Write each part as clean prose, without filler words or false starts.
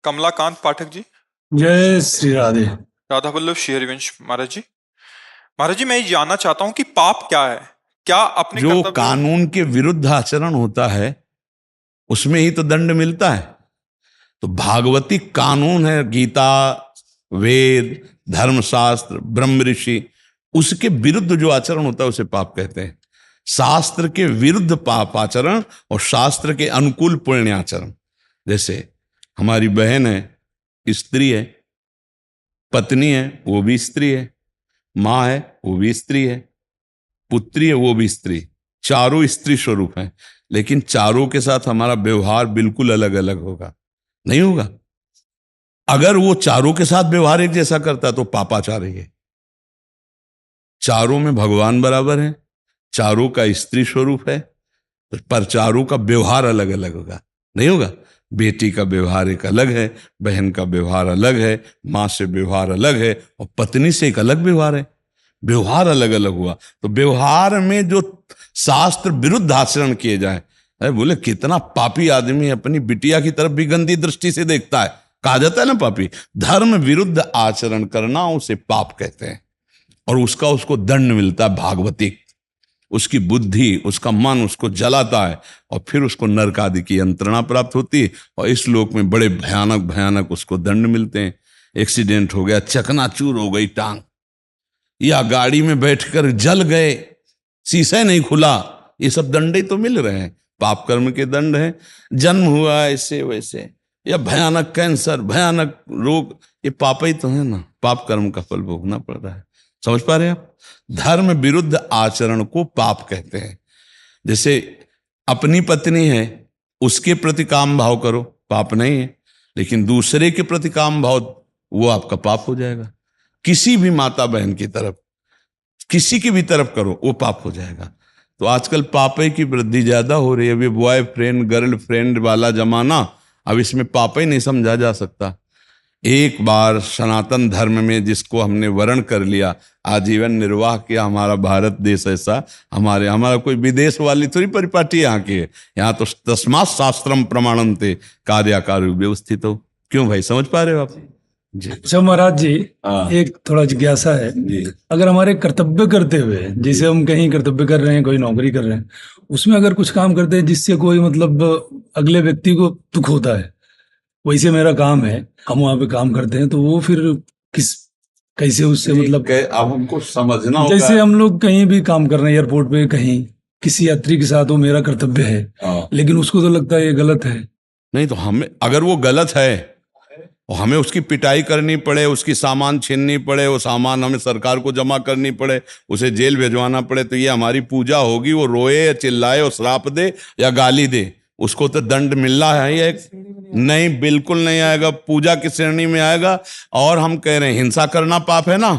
कमलाकांत पाठक जी। जय श्री राधे। राधा वल्लभ श्री हरिवंश महाराज जी। महाराज जी, मैं ये जानना चाहता हूँ कि पाप क्या है। क्या अपने जो कर्तव्य कानून के विरुद्ध आचरण होता है उसमें ही तो दंड मिलता है। तो भागवती कानून है, गीता, वेद, धर्मशास्त्र, ब्रह्म ऋषि, उसके विरुद्ध जो आचरण होता है उसे पाप कहते हैं। शास्त्र के विरुद्ध पाप आचरण और शास्त्र के अनुकूल पुण्य आचरण। जैसे हमारी बहन है, स्त्री है, पत्नी है, वो भी स्त्री है, माँ है, वो भी स्त्री है, पुत्री है, वो भी स्त्री। चारों स्त्री स्वरूप हैं, लेकिन चारों के साथ हमारा व्यवहार बिल्कुल अलग अलग होगा, नहीं होगा। अगर वो चारों के साथ व्यवहार एक जैसा करता तो पापाचारी है। चारों में भगवान बराबर है, चारों का स्त्री स्वरूप है, पर चारों का व्यवहार अलग अलग होगा, नहीं होगा। बेटी का व्यवहार एक अलग है, बहन का व्यवहार अलग है, माँ से व्यवहार अलग है, और पत्नी से एक अलग व्यवहार है। व्यवहार अलग अलग हुआ तो व्यवहार में जो शास्त्र विरुद्ध आचरण किए जाए, अरे बोले कितना पापी आदमी अपनी बिटिया की तरफ भी गंदी दृष्टि से देखता है। कहा जाता है ना पापी। धर्म विरुद्ध आचरण करना उसे पाप कहते हैं, और उसको दंड मिलता है भागवतिक। उसकी बुद्धि, उसका मन उसको जलाता है, और फिर उसको नरक आदि की यंत्रणा प्राप्त होती है, और इस लोक में बड़े भयानक भयानक उसको दंड मिलते हैं। एक्सीडेंट हो गया, चकनाचूर हो गई टांग, या गाड़ी में बैठकर जल गए, शीशा नहीं खुला, ये सब दंड ही तो मिल रहे हैं, पाप कर्म के दंड हैं। जन्म हुआ ऐसे वैसे, या भयानक कैंसर, भयानक रोग, ये पाप ही तो है ना, पाप कर्म का फल भोगना पड़ रहा है। समझ पा रहे हैं आप? धर्म विरुद्ध आचरण को पाप कहते हैं। जैसे अपनी पत्नी है, उसके प्रति काम भाव करो, पाप नहीं है, लेकिन दूसरे के प्रति काम भाव, वो आपका पाप हो जाएगा। किसी भी माता बहन की तरफ, किसी की भी तरफ करो, वो पाप हो जाएगा। तो आजकल पापे की वृद्धि ज्यादा हो रही है। अभी बॉयफ्रेंड गर्लफ्रेंड वाला जमाना, अब इसमें पाप ही नहीं समझा जा सकता। एक बार सनातन धर्म में जिसको हमने वर्ण कर लिया, आजीवन निर्वाह किया, हमारा भारत देश ऐसा, हमारा कोई विदेश वाली थोड़ी परिपाटी यहाँ की है। यहाँ तो तस्मात् शास्त्रम प्रमाणन्ते कार्याकार्य व्यवस्थित हो। क्यों भाई, समझ पा रहे हो आप जी? अच्छा महाराज जी, एक थोड़ा जिज्ञासा है जी। अगर हमारे कर्तव्य करते हुए, जैसे हम कहीं कर्तव्य कर रहे हैं, कोई नौकरी कर रहे हैं, उसमें अगर कुछ काम करते हैं जिससे कोई मतलब अगले व्यक्ति को दुख होता है, वैसे मेरा काम है, हम वहाँ पे काम करते हैं, तो वो फिर कैसे उससे मतलब अब हमको समझना होगा। जैसे हम लोग कहीं भी काम कर रहे हैं, एयरपोर्ट पे कहीं किसी यात्री के साथ, वो मेरा कर्तव्य है, लेकिन उसको तो लगता है ये गलत है। नहीं तो हमें, अगर वो गलत है और हमें उसकी पिटाई करनी पड़े, उसकी सामान छीननी पड़े, वो सामान हमें सरकार को जमा करनी पड़े, उसे जेल भिजवाना पड़े, तो ये हमारी पूजा होगी? वो रोए या चिल्लाए और श्राप दे या गाली दे, उसको तो दंड मिल रहा है या नहीं? बिल्कुल नहीं आएगा, पूजा की श्रेणी में आएगा। और हम कह रहे हैं हिंसा करना पाप है ना,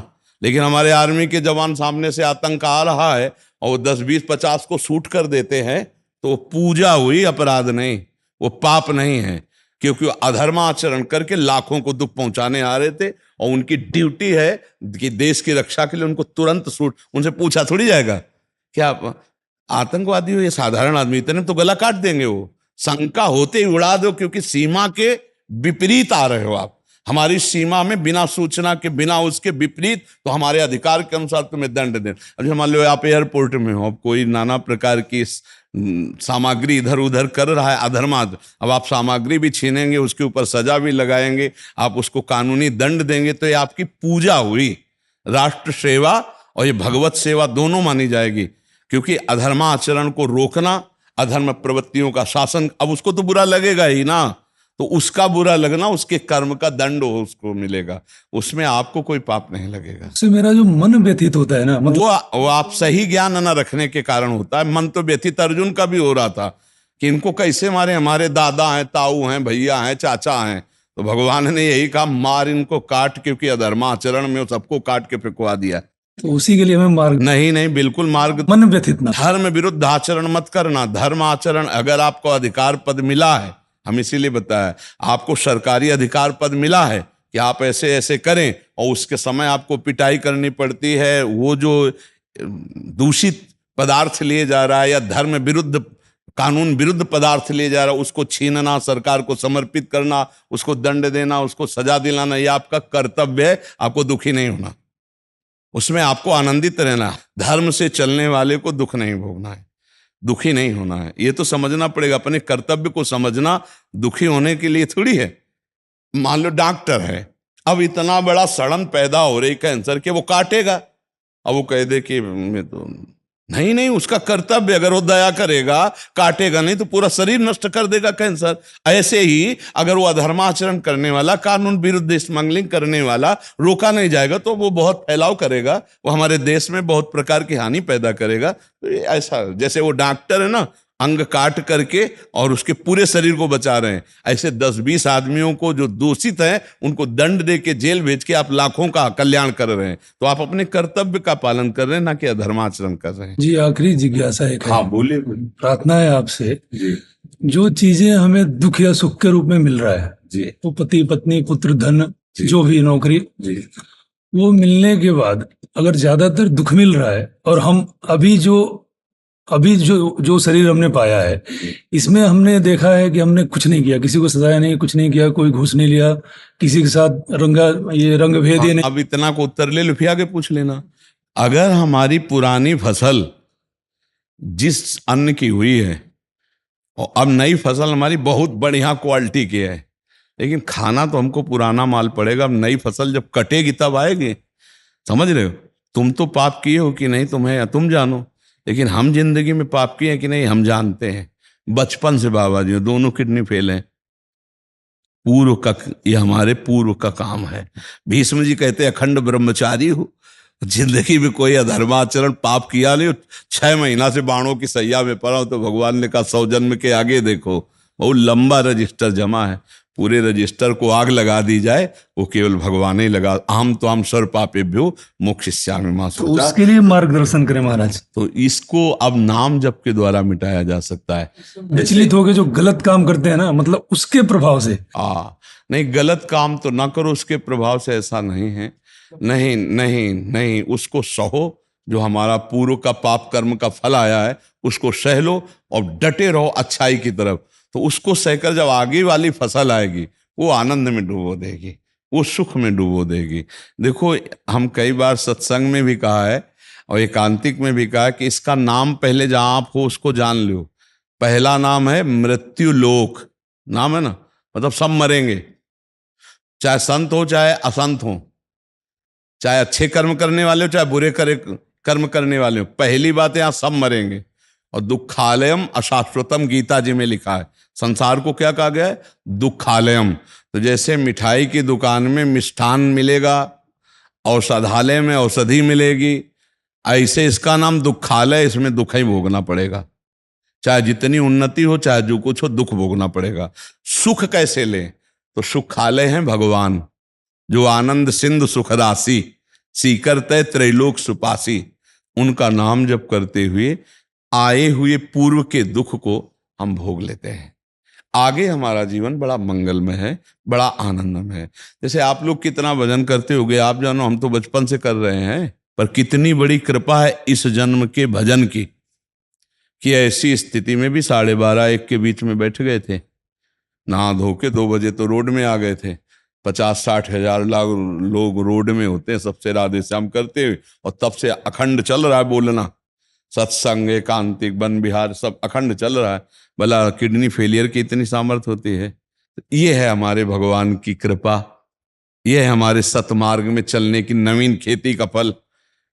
लेकिन हमारे आर्मी के जवान सामने से आतंक आ रहा है और वो 10 20 50 को शूट कर देते हैं, तो पूजा हुई, अपराध नहीं, वो पाप नहीं है। क्योंकि वो अधर्माचरण करके लाखों को दुख पहुंचाने आ रहे थे, और उनकी ड्यूटी है कि देश की रक्षा के लिए उनको तुरंत शूट, उनसे पूछा थोड़ी जाएगा क्या आतंकवादी हो या साधारण आदमी, इतने तो गला काट देंगे। वो शंका होते ही उड़ा दो, क्योंकि सीमा के विपरीत आ रहे हो आप। हमारी सीमा में बिना सूचना के, बिना उसके विपरीत, तो हमारे अधिकार के अनुसार तुम्हें दंड दें। अब मान लो आप एयरपोर्ट में हो, अब कोई नाना प्रकार की सामग्री इधर उधर कर रहा है अधर्माद, अब आप सामग्री भी छीनेंगे, उसके ऊपर सजा भी लगाएंगे, आप उसको कानूनी दंड देंगे, तो ये आपकी पूजा हुई। राष्ट्र सेवा और ये भगवत सेवा दोनों मानी जाएगी, क्योंकि अधर्माचरण को रोकना, अधर्म प्रवृत्तियों का शासन, अब उसको तो बुरा लगेगा ही ना, तो उसका बुरा लगना, उसके कर्म का दंड उसको मिलेगा, उसमें आपको कोई पाप नहीं लगेगा। उससे मेरा जो मन व्यथित होता है ना, मतलब वो आप सही ज्ञान न रखने के कारण होता है। मन तो व्यथित अर्जुन का भी हो रहा था कि इनको कैसे मारे, हमारे दादा हैं, ताऊ हैं, भैया हैं, चाचा हैं, तो भगवान ने यही कहा मार इनको, काट, क्योंकि अधर्माचरण में सबको काट के फेंकवा दिया। तो उसी के लिए हमें मार्ग नहीं, बिल्कुल मार्ग मन व्यथित ना, धर्म विरुद्ध आचरण मत करना। धर्म आचरण, अगर आपको अधिकार पद मिला है, हम इसीलिए बताया, आपको सरकारी अधिकार पद मिला है कि आप ऐसे ऐसे करें, और उसके समय आपको पिटाई करनी पड़ती है, वो जो दूषित पदार्थ लिए जा रहा है या धर्म विरुद्ध कानून विरुद्ध पदार्थ ले जा रहा है उसको छीनना, सरकार को समर्पित करना, उसको दंड देना, उसको सजा दिलाना, ये आपका कर्तव्य है। आपको दुखी नहीं होना, उसमें आपको आनंदित रहना। धर्म से चलने वाले को दुख नहीं भोगना है, दुखी नहीं होना है। ये तो समझना पड़ेगा, अपने कर्तव्य को समझना। दुखी होने के लिए थोड़ी है। मान लो डॉक्टर है, अब इतना बड़ा सड़न पैदा हो रही कैंसर के, वो काटेगा, अब वो कह दे कि मैं तो नहीं, उसका कर्तव्य, अगर वो दया करेगा, काटेगा नहीं तो पूरा शरीर नष्ट कर देगा कैंसर। ऐसे ही अगर वो अधर्माचरण करने वाला, कानून विरुद्ध स्मगलिंग करने वाला रोका नहीं जाएगा तो वो बहुत फैलाव करेगा, वो हमारे देश में बहुत प्रकार की हानि पैदा करेगा। तो ऐसा जैसे वो डॉक्टर है ना, अंग काट करके और उसके पूरे शरीर को बचा रहे हैं, ऐसे 10-20 आदमियों को जो दूषित हैं उनको दंड दे के जेल भेज के आप लाखों का कल्याण कर रहे हैं। तो आप अपने कर्तव्य का पालन कर रहे हैं, ना कि अधर्माचरण कर रहे हैं। जी, आखिरी जिज्ञासा एक है। हाँ बोलिए। प्रार्थना है आपसे जी जो चीजें हमें दुख या सुख के रूप में मिल रहा है, जी वो पति पत्नी पुत्र धन जी। जो भी नौकरी, जी वो मिलने के बाद अगर ज्यादातर दुख मिल रहा है और हम अभी जो शरीर हमने पाया है, इसमें हमने देखा है कि हमने कुछ नहीं किया, किसी को सजाया नहीं, कुछ नहीं किया, कोई घूस नहीं लिया, किसी के साथ रंग भेद ही नहीं। अब इतना को उत्तर ले लो, फिर आगे पूछ लेना। अगर हमारी पुरानी फसल जिस अन्न की हुई है और अब नई फसल हमारी बहुत बढ़िया क्वालिटी की है, लेकिन खाना तो हमको पुराना माल पड़ेगा। अब नई फसल जब कटेगी तब आएगी, समझ रहे हो? तुम तो पाप किए हो कि नहीं तुम जानो, लेकिन हम जिंदगी में पाप किए हैं कि नहीं हम जानते हैं। बचपन से बाबा जी दोनों किडनी फेल हैं। पूर्व का, ये हमारे पूर्व का काम है। भीष्म जी कहते हैं अखंड ब्रह्मचारी हो, जिंदगी में कोई अधर्माचरण पाप किया नहीं, 6 महीना से बाणों की सैया में पड़ा हो, तो भगवान ने कहा 100 जन्म के आगे देखो, बहुत लंबा रजिस्टर जमा है। पूरे रजिस्टर को आग लगा दी जाए, वो केवल भगवान ही लगा। अहम तो हम सर्व पापेभ्यो मोक्षयिष्यामि मां तो उसके लिए मार्गदर्शन करें महाराज। तो इसको अब नाम जप के द्वारा मिटाया जा सकता है। विचलित हो गए जो गलत काम करते हैं ना, मतलब उसके प्रभाव से। नहीं, गलत काम तो ना करो उसके प्रभाव से, ऐसा नहीं है। नहीं नहीं नहीं, उसको सहो। जो हमारा पूर्व का पाप कर्म का फल आया है उसको सह लो और डटे रहो अच्छाई की तरफ। तो उसको सहकर जब आगे वाली फसल आएगी वो आनंद में डुबो देगी, वो सुख में डुबो देगी। देखो, हम कई बार सत्संग में भी कहा है और एकांतिक में भी कहा है कि इसका नाम पहले जहां आप हो उसको जान लो। पहला नाम है मृत्यु लोक, नाम है ना, मतलब सब मरेंगे, चाहे संत हो चाहे असंत हो, चाहे अच्छे कर्म करने वाले हो चाहे बुरे कर्म करने वाले हो। पहली बात है, यहां सब मरेंगे। और दुखालयम अशाश्वतम, गीता जी में लिखा है। संसार को क्या कहा गया है? दुखालयम। तो जैसे मिठाई की दुकान में मिष्ठान मिलेगा, औषधालय में औषधि मिलेगी, ऐसे इसका नाम दुखालय, इसमें दुख ही भोगना पड़ेगा। चाहे जितनी उन्नति हो चाहे जो कुछ हो, दुख भोगना पड़ेगा। सुख कैसे लें? तो सुखालय है भगवान, जो आनंद सिंधु सुख राशि, सीकर तय त्रैलोक सुपासी। उनका नाम जप करते हुए आए हुए पूर्व के दुख को हम भोग लेते हैं। आगे हमारा जीवन बड़ा मंगलमय है, बड़ा आनंदमय है। जैसे आप लोग कितना भजन करते होगे आप जानो, हम तो बचपन से कर रहे हैं, पर कितनी बड़ी कृपा है इस जन्म के भजन की कि ऐसी स्थिति में भी 12:30-1 के बीच में बैठ गए थे, नहा धो के 2 बजे तो रोड में आ गए थे। 50-60 हजार लोग रोड में होते हैं, सबसे राधे श्याम करते हुए, और तब से अखंड चल रहा है बोलना, सत्संग एकांतिक वन विहार सब अखंड चल रहा है। भला किडनी फेलियर की इतनी सामर्थ्य होती है? ये है हमारे भगवान की कृपा, ये है हमारे सतमार्ग में चलने की नवीन खेती का फल।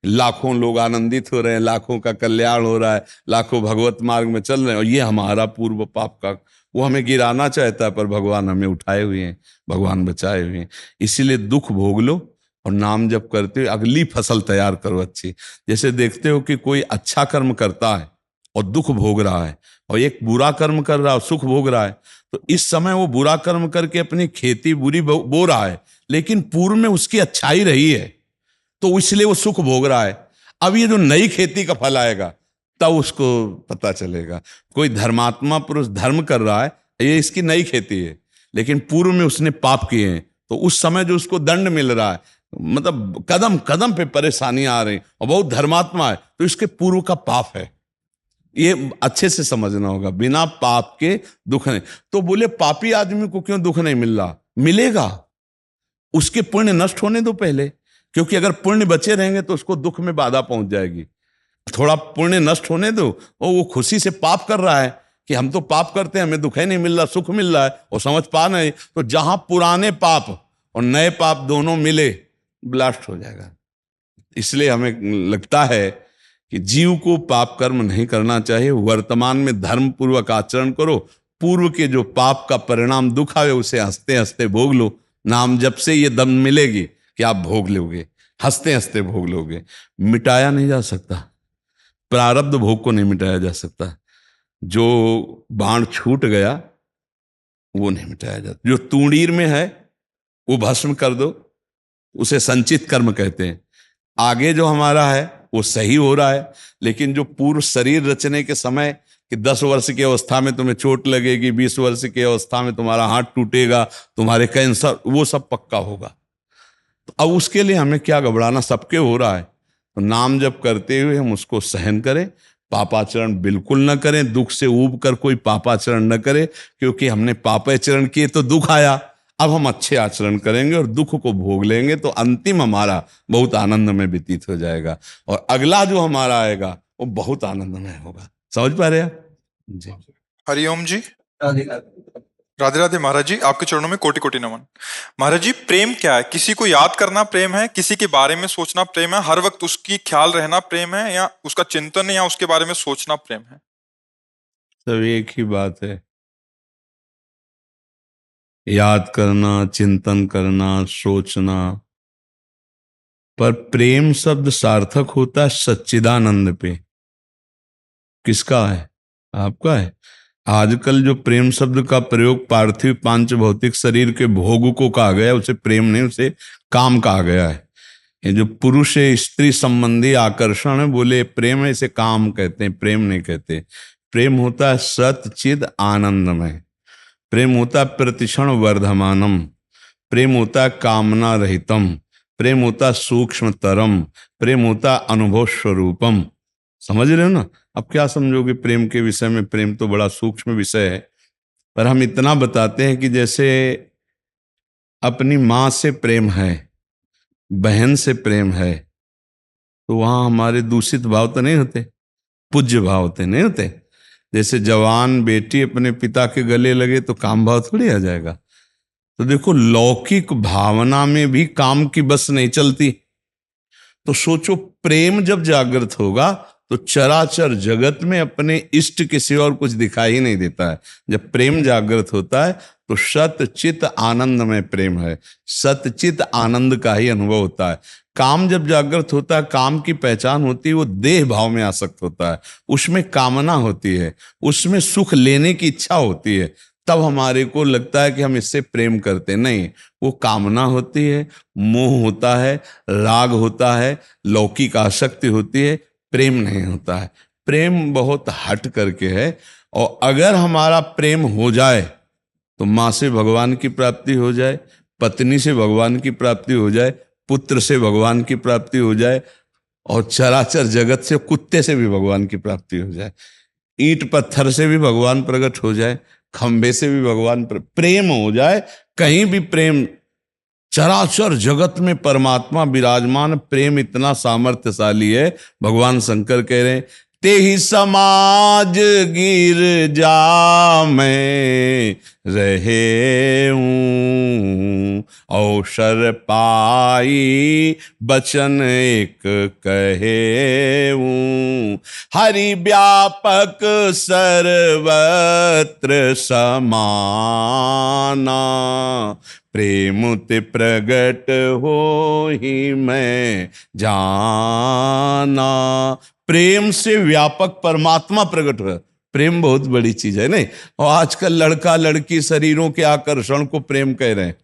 लाखों लोग आनंदित हो रहे हैं, लाखों का कल्याण हो रहा है, लाखों भगवत मार्ग में चल रहे हैं। और ये हमारा पूर्व पाप का, वो हमें गिराना चाहता है पर भगवान हमें उठाए हुए हैं, भगवान बचाए हुए हैं। इसीलिए दुख भोग लो और नाम जप करते हुए अगली फसल तैयार करो अच्छी। जैसे देखते हो कि कोई अच्छा कर्म करता है और दुख भोग रहा है, और एक बुरा कर्म कर रहा है और सुख भोग रहा है, तो इस समय वो बुरा कर्म करके अपनी खेती बुरी बो रहा है, लेकिन पूर्व में उसकी अच्छाई रही है तो इसलिए वो सुख भोग रहा है। अब ये जो नई खेती का फल आएगा तब उसको पता चलेगा। कोई धर्मात्मा पुरुष धर्म कर रहा है, ये इसकी नई खेती है, लेकिन पूर्व में उसने पाप किए हैं, तो उस समय जो उसको दंड मिल रहा है, मतलब कदम कदम पे परेशानियां आ रही और बहुत धर्मात्मा है, तो इसके पूर्व का पाप है। ये अच्छे से समझना होगा, बिना पाप के दुख नहीं। तो बोले पापी आदमी को क्यों दुख नहीं मिल रहा? मिलेगा, उसके पुण्य नष्ट होने दो पहले, क्योंकि अगर पुण्य बचे रहेंगे तो उसको दुख में बाधा पहुंच जाएगी। थोड़ा पुण्य नष्ट होने दो, और वो खुशी से पाप कर रहा है कि हम तो पाप करते हैं, हमें दुख ही नहीं मिल रहा, सुख मिल रहा है, और समझ पा नहीं। तो जहां पुराने पाप और नए पाप दोनों मिले, ब्लास्ट हो जाएगा। इसलिए हमें लगता है कि जीव को पाप कर्म नहीं करना चाहिए। वर्तमान में धर्म पूर्वक आचरण करो, पूर्व के जो पाप का परिणाम दुख आवे उसे हंसते हंसते भोग लो। नाम जब से ये दम मिलेगी कि आप भोग लोगे, हंसते हंसते भोग लोगे। मिटाया नहीं जा सकता, प्रारब्ध भोग को नहीं मिटाया जा सकता। जो बाण छूट गया वो नहीं मिटाया जाता। जो तूणीर में है वो भस्म कर दो, उसे संचित कर्म कहते हैं। आगे जो हमारा है वो सही हो रहा है, लेकिन जो पूर्व शरीर रचने के समय कि 10 वर्ष की अवस्था में तुम्हें चोट लगेगी, 20 वर्ष की अवस्था में तुम्हारा हाथ टूटेगा, तुम्हारे कैंसर, वो सब पक्का होगा। तो अब उसके लिए हमें क्या घबराना, सबके हो रहा है। तो नाम जप करते हुए हम उसको सहन करें, पापाचरण बिल्कुल न करें, दुख से ऊब कर कोई पापाचरण न करे, क्योंकि हमने पापाचरण किए तो दुख आया। अब हम अच्छे आचरण करेंगे और दुख को भोग लेंगे, तो अंतिम हमारा बहुत आनंद में व्यतीत हो जाएगा, और अगला जो हमारा आएगा वो बहुत आनंदमय होगा। समझ पा रहे आप जी? हरिओम जी। राधे राधे महाराज जी, आपके चरणों में कोटि कोटि नमन। महाराज जी, प्रेम क्या है? किसी को याद करना प्रेम है, किसी के बारे में सोचना प्रेम है, हर वक्त उसकी ख्याल रहना प्रेम है, या उसका चिंतन या उसके बारे में सोचना प्रेम है? सब एक ही बात है। याद करना, चिंतन करना, सोचना, पर प्रेम शब्द सार्थक होता है सच्चिदानंद पे। किसका है? आपका है। आजकल जो प्रेम शब्द का प्रयोग पार्थिव पांच भौतिक शरीर के भोग को कहा गया, उसे प्रेम नहीं, उसे काम कहा गया है। ये जो पुरुष स्त्री संबंधी आकर्षण है, बोले प्रेम है, इसे काम कहते हैं, प्रेम नहीं कहते। प्रेम होता है सत चिद आनंदमय, प्रेम होता है प्रतिक्षण वर्धमानम, प्रेम होता है कामना रहितम, प्रेम होता है सूक्ष्मतरम, प्रेम होता है अनुभव स्वरूपम। समझ रहे हो ना? अब क्या समझोगे प्रेम के विषय में? प्रेम तो बड़ा सूक्ष्म विषय है, पर हम इतना बताते हैं कि जैसे अपनी माँ से प्रेम है, बहन से प्रेम है, तो वहां हमारे दूषित भाव तो नहीं होते, पूज्य भाव होते नहीं होते। जैसे जवान बेटी अपने पिता के गले लगे तो काम भाव थोड़ी आ जाएगा। तो देखो, लौकिक भावना में भी काम की बस नहीं चलती। तो सोचो, प्रेम जब जागृत होगा तो चराचर जगत में अपने इष्ट के सिवा और कुछ दिखाई ही नहीं देता है। जब प्रेम जागृत होता है तो सतचित आनंद में प्रेम है, सतचित आनंद का ही अनुभव होता है। काम जब जागृत होता है, काम की पहचान होती है, वो देह भाव में आसक्त होता है, उसमें कामना होती है, उसमें सुख लेने की इच्छा होती है। तब हमारे को लगता है कि हम इससे प्रेम करते नहीं, वो कामना होती है, मोह होता है, राग होता है, लौकिक आसक्ति होती है, प्रेम नहीं होता है। प्रेम बहुत हट करके है, और अगर हमारा प्रेम हो जाए तो माँ से भगवान की प्राप्ति हो जाए, पत्नी से भगवान की प्राप्ति हो जाए, पुत्र से भगवान की प्राप्ति हो जाए, और चराचर जगत से, कुत्ते से भी भगवान की प्राप्ति हो जाए, ईंट पत्थर से भी भगवान प्रकट हो जाए, खंबे से भी भगवान प्रेम हो जाए, कहीं भी प्रेम। चराचर जगत में परमात्मा विराजमान, प्रेम इतना सामर्थ्यशाली है। भगवान शंकर कह रहे हैं, ते ही समाज गिरजा में रहे हूँ, अवसर पाई बचन एक कहे हूँ, हरि व्यापक सर्वत्र समाना, प्रेम ते प्रगट हो ही मैं जाना। प्रेम से व्यापक परमात्मा प्रकट हो। प्रेम बहुत बड़ी चीज है नहीं? और आजकल लड़का लड़की शरीरों के आकर्षण को प्रेम कह रहे हैं।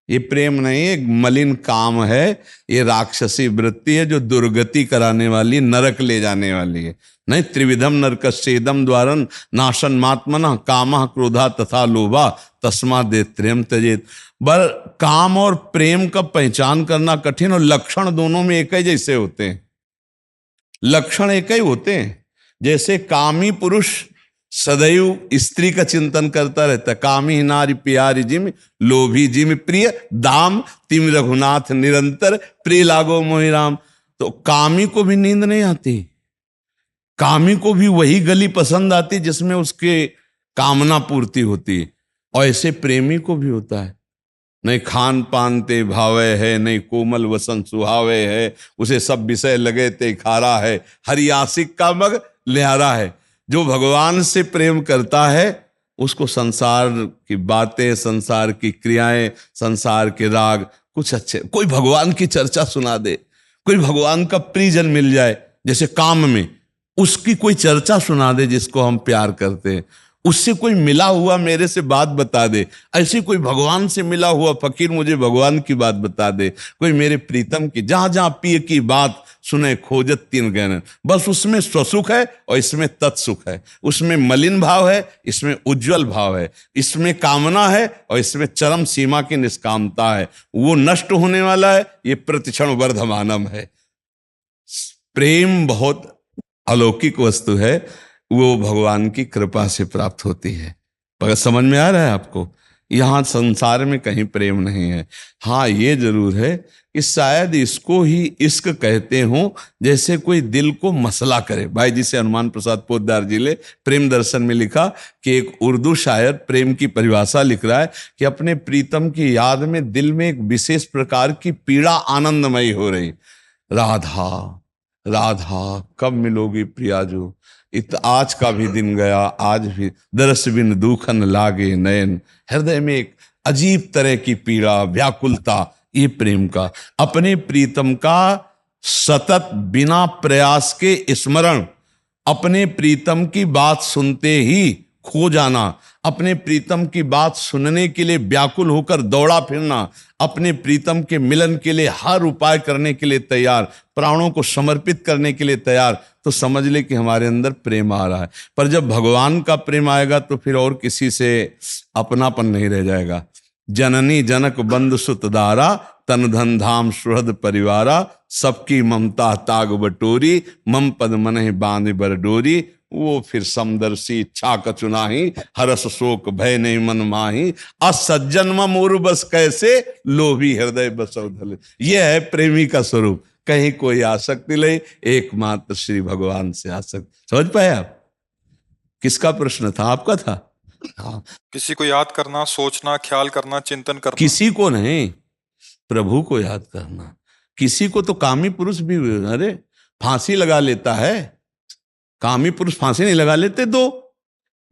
ये प्रेम नहीं, एक मलिन काम है, ये राक्षसी वृत्ति है जो दुर्गति कराने वाली, नरक ले जाने वाली है। नहीं, त्रिविधम नरकस्येदम द्वारन नाशन मात्मना कामः क्रोधा तथा लोभा तस्मा दे त्रेम त्यजेत। बल काम और प्रेम का पहचान करना कठिन, और लक्षण दोनों में एक ही जैसे होते हैं, लक्षण एक ही होते हैं। जैसे कामी पुरुष सदैव स्त्री का चिंतन करता रहता, कामी नारी प्यारी जिम, लोभी जिम प्रिय दाम, तिम रघुनाथ निरंतर, प्रिय लागो मोहि राम। तो कामी को भी नींद नहीं आती, कामी को भी वही गली पसंद आती जिसमें उसके कामना पूर्ति होती, और ऐसे प्रेमी को भी होता है। नहीं खान पान ते भावे है, नहीं कोमल वसन सुहावे है, उसे सब विषय लगे ते खारा है, हरि आशिक का मग लिहारा है। जो भगवान से प्रेम करता है उसको संसार की बातें, संसार की क्रियाएं, संसार के राग कुछ अच्छे, कोई भगवान की चर्चा सुना दे, कोई भगवान का प्रियजन मिल जाए, जैसे काम में उसकी कोई चर्चा सुना दे जिसको हम प्यार करते हैं, उससे कोई मिला हुआ मेरे से बात बता दे, ऐसे कोई भगवान से मिला हुआ फकीर मुझे भगवान की बात बता दे, कोई मेरे प्रीतम की, जहां जहां पिय की बात सुने खोजत तीन गहन, बस उसमें स्वसुख है और इसमें तत्सुख है, उसमें मलिन भाव है, इसमें उज्जवल भाव है, इसमें कामना है और इसमें चरम सीमा की निष्कामता है। वो नष्ट होने वाला है, ये प्रतिक्षण वर्धमानम है। प्रेम बहुत अलौकिक वस्तु है, वो भगवान की कृपा से प्राप्त होती है। पर समझ में आ रहा है आपको, यहां संसार में कहीं प्रेम नहीं है। हाँ ये जरूर है कि शायद इसको ही इश्क कहते हो, जैसे कोई दिल को मसला करे। भाई जिसे हनुमान प्रसाद पोद्दार जी ने प्रेम दर्शन में लिखा कि एक उर्दू शायर प्रेम की परिभाषा लिख रहा है कि अपने प्रीतम की याद में दिल में एक विशेष प्रकार की पीड़ा आनंदमयी हो रही, राधा राधा कब मिलोगी प्रियाजू, आज का भी दिन गया आज भी दरस बिन दुखन लागे नयन। हृदय में एक अजीब तरह की पीड़ा, व्याकुलता, ये प्रेम का, अपने प्रीतम का सतत बिना प्रयास के स्मरण, अपने प्रीतम की बात सुनते ही खो जाना, अपने प्रीतम की बात सुनने के लिए व्याकुल होकर दौड़ा फिरना, अपने प्रीतम के मिलन के लिए हर उपाय करने के लिए तैयार, प्राणों को समर्पित करने के लिए तैयार, तो समझ ले कि हमारे अंदर प्रेम आ रहा है। पर जब भगवान का प्रेम आएगा तो फिर और किसी से अपनापन नहीं रह जाएगा। जननी जनक बंधु सुत दारा, तन धन धाम सुहृद परिवारा, सबकी ममता ताग बटोरी, मम पद मनहि बांध बर डोरी। वो फिर समदर्शी इच्छा कचुनाही, हरस शोक भय नहीं मन माही, असज्जन मोरु बस कैसे, लोभी हृदय बसव धले। ये है प्रेमी का स्वरूप, कहीं कोई आसक्ति ले, एकमात्र श्री भगवान से आसक्ति। समझ पाए आप? किसका प्रश्न था? आपका था। हाँ। किसी को याद करना, सोचना, ख्याल करना, चिंतन करना। किसी को नहीं, प्रभु को याद करना। किसी को तो कामी पुरुष भी अरे फांसी लगा लेता है, कामी पुरुष फांसी नहीं लगा लेते। दो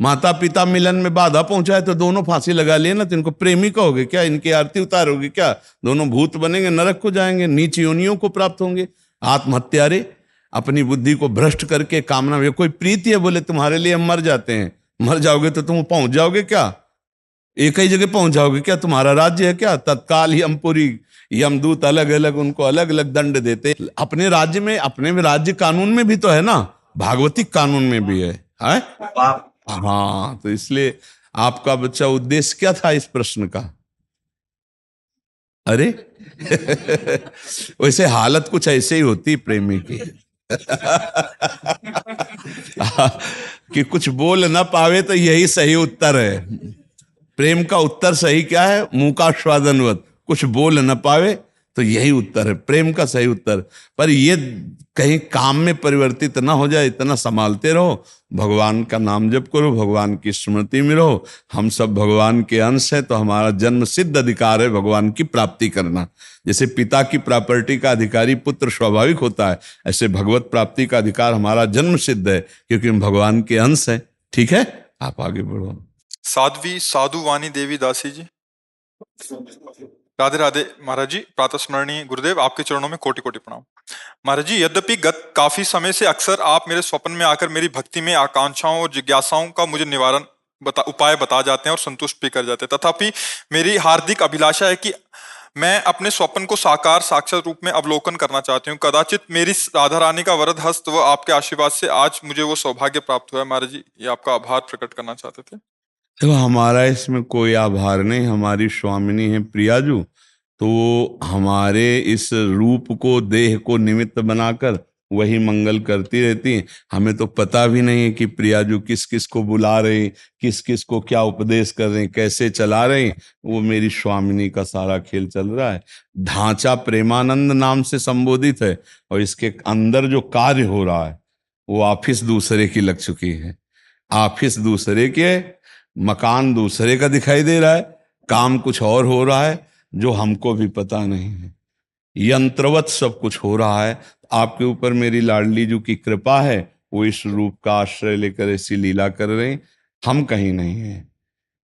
माता पिता मिलन में बाधा पहुंचाए तो दोनों फांसी लगा लिए ना, तो इनको प्रेमी कहोगे क्या? इनकी आरती उतारोगे क्या? दोनों भूत बनेंगे, नरक को जाएंगे, नीच योनियों को प्राप्त होंगे। आत्महत्यारे अपनी बुद्धि को भ्रष्ट करके कामना में, कोई प्रीति है बोले तुम्हारे लिए हम मर जाते हैं, मर जाओगे तो तुम पहुंच जाओगे क्या? एक ही जगह पहुंच जाओगे क्या? तुम्हारा राज्य है क्या? तत्काल यमपुरी यमदूत अलग अलग, उनको अलग अलग दंड देते। अपने राज्य में, अपने में राज्य कानून में भी तो है ना, भागवतिक कानून में भी है। हाँ, तो इसलिए आपका बच्चा उद्देश्य क्या था इस प्रश्न का? अरे वैसे हालत कुछ ऐसे ही होती प्रेमी की कि कुछ बोल ना पावे तो यही सही उत्तर है। प्रेम का उत्तर सही क्या है? मुंह का स्वादनवत, कुछ बोल न पावे तो यही उत्तर है प्रेम का सही उत्तर। पर ये कहीं काम में परिवर्तित ना हो जाए, इतना संभालते रहो, भगवान का नाम जप करो, भगवान की स्मृति में रहो। हम सब भगवान के अंश हैं, तो हमारा जन्म सिद्ध अधिकार है भगवान की प्राप्ति करना। जैसे पिता की प्रॉपर्टी का अधिकारी पुत्र स्वाभाविक होता है, ऐसे भगवत प्राप्ति का अधिकार हमारा जन्म सिद्ध है, क्योंकि हम भगवान के अंश हैं। ठीक है, आप आगे बढ़ो। साध्वी साधु वाणी देवी दासी जी, राधे राधे महाराज जी। प्रातः स्मरणीय गुरुदेव, आपके चरणों में कोटि कोटि प्रणाम। महाराज जी, यद्यपि गत काफी समय से अक्सर आप मेरे स्वप्न में आकर मेरी भक्ति में आकांक्षाओं और जिज्ञासाओं का मुझे निवारण उपाय बता जाते हैं और संतुष्ट भी कर जाते हैं, तथापि मेरी हार्दिक अभिलाषा है कि मैं अपने स्वप्न को साकार साक्षात रूप में अवलोकन करना चाहती हूँ। कदाचित मेरी राधा रानी का वरद हस्त व आपके आशीर्वाद से आज मुझे वो सौभाग्य प्राप्त हुआ है। महाराज जी, ये आपका आभार प्रकट करना चाहते थे। तो हमारा इसमें कोई आभार नहीं, हमारी स्वामिनी है प्रियाजू, तो हमारे इस रूप को, देह को निमित्त बनाकर वही मंगल करती रहती हैं। हमें तो पता भी नहीं है कि प्रियाजू किस किस को बुला रहे, किस किस को क्या उपदेश कर रहे, कैसे चला रहे। वो मेरी स्वामिनी का सारा खेल चल रहा है। ढांचा प्रेमानंद नाम से संबोधित है और इसके अंदर जो कार्य हो रहा है वो ऑफिस दूसरे की लग चुकी है। ऑफिस दूसरे के, मकान दूसरे का दिखाई दे रहा है, काम कुछ और हो रहा है जो हमको भी पता नहीं है। यंत्रवत सब कुछ हो रहा है। आपके ऊपर मेरी लाडली जी की कृपा है, वो इस रूप का आश्रय लेकर ऐसी लीला कर रहे हैं। हम कहीं नहीं हैं,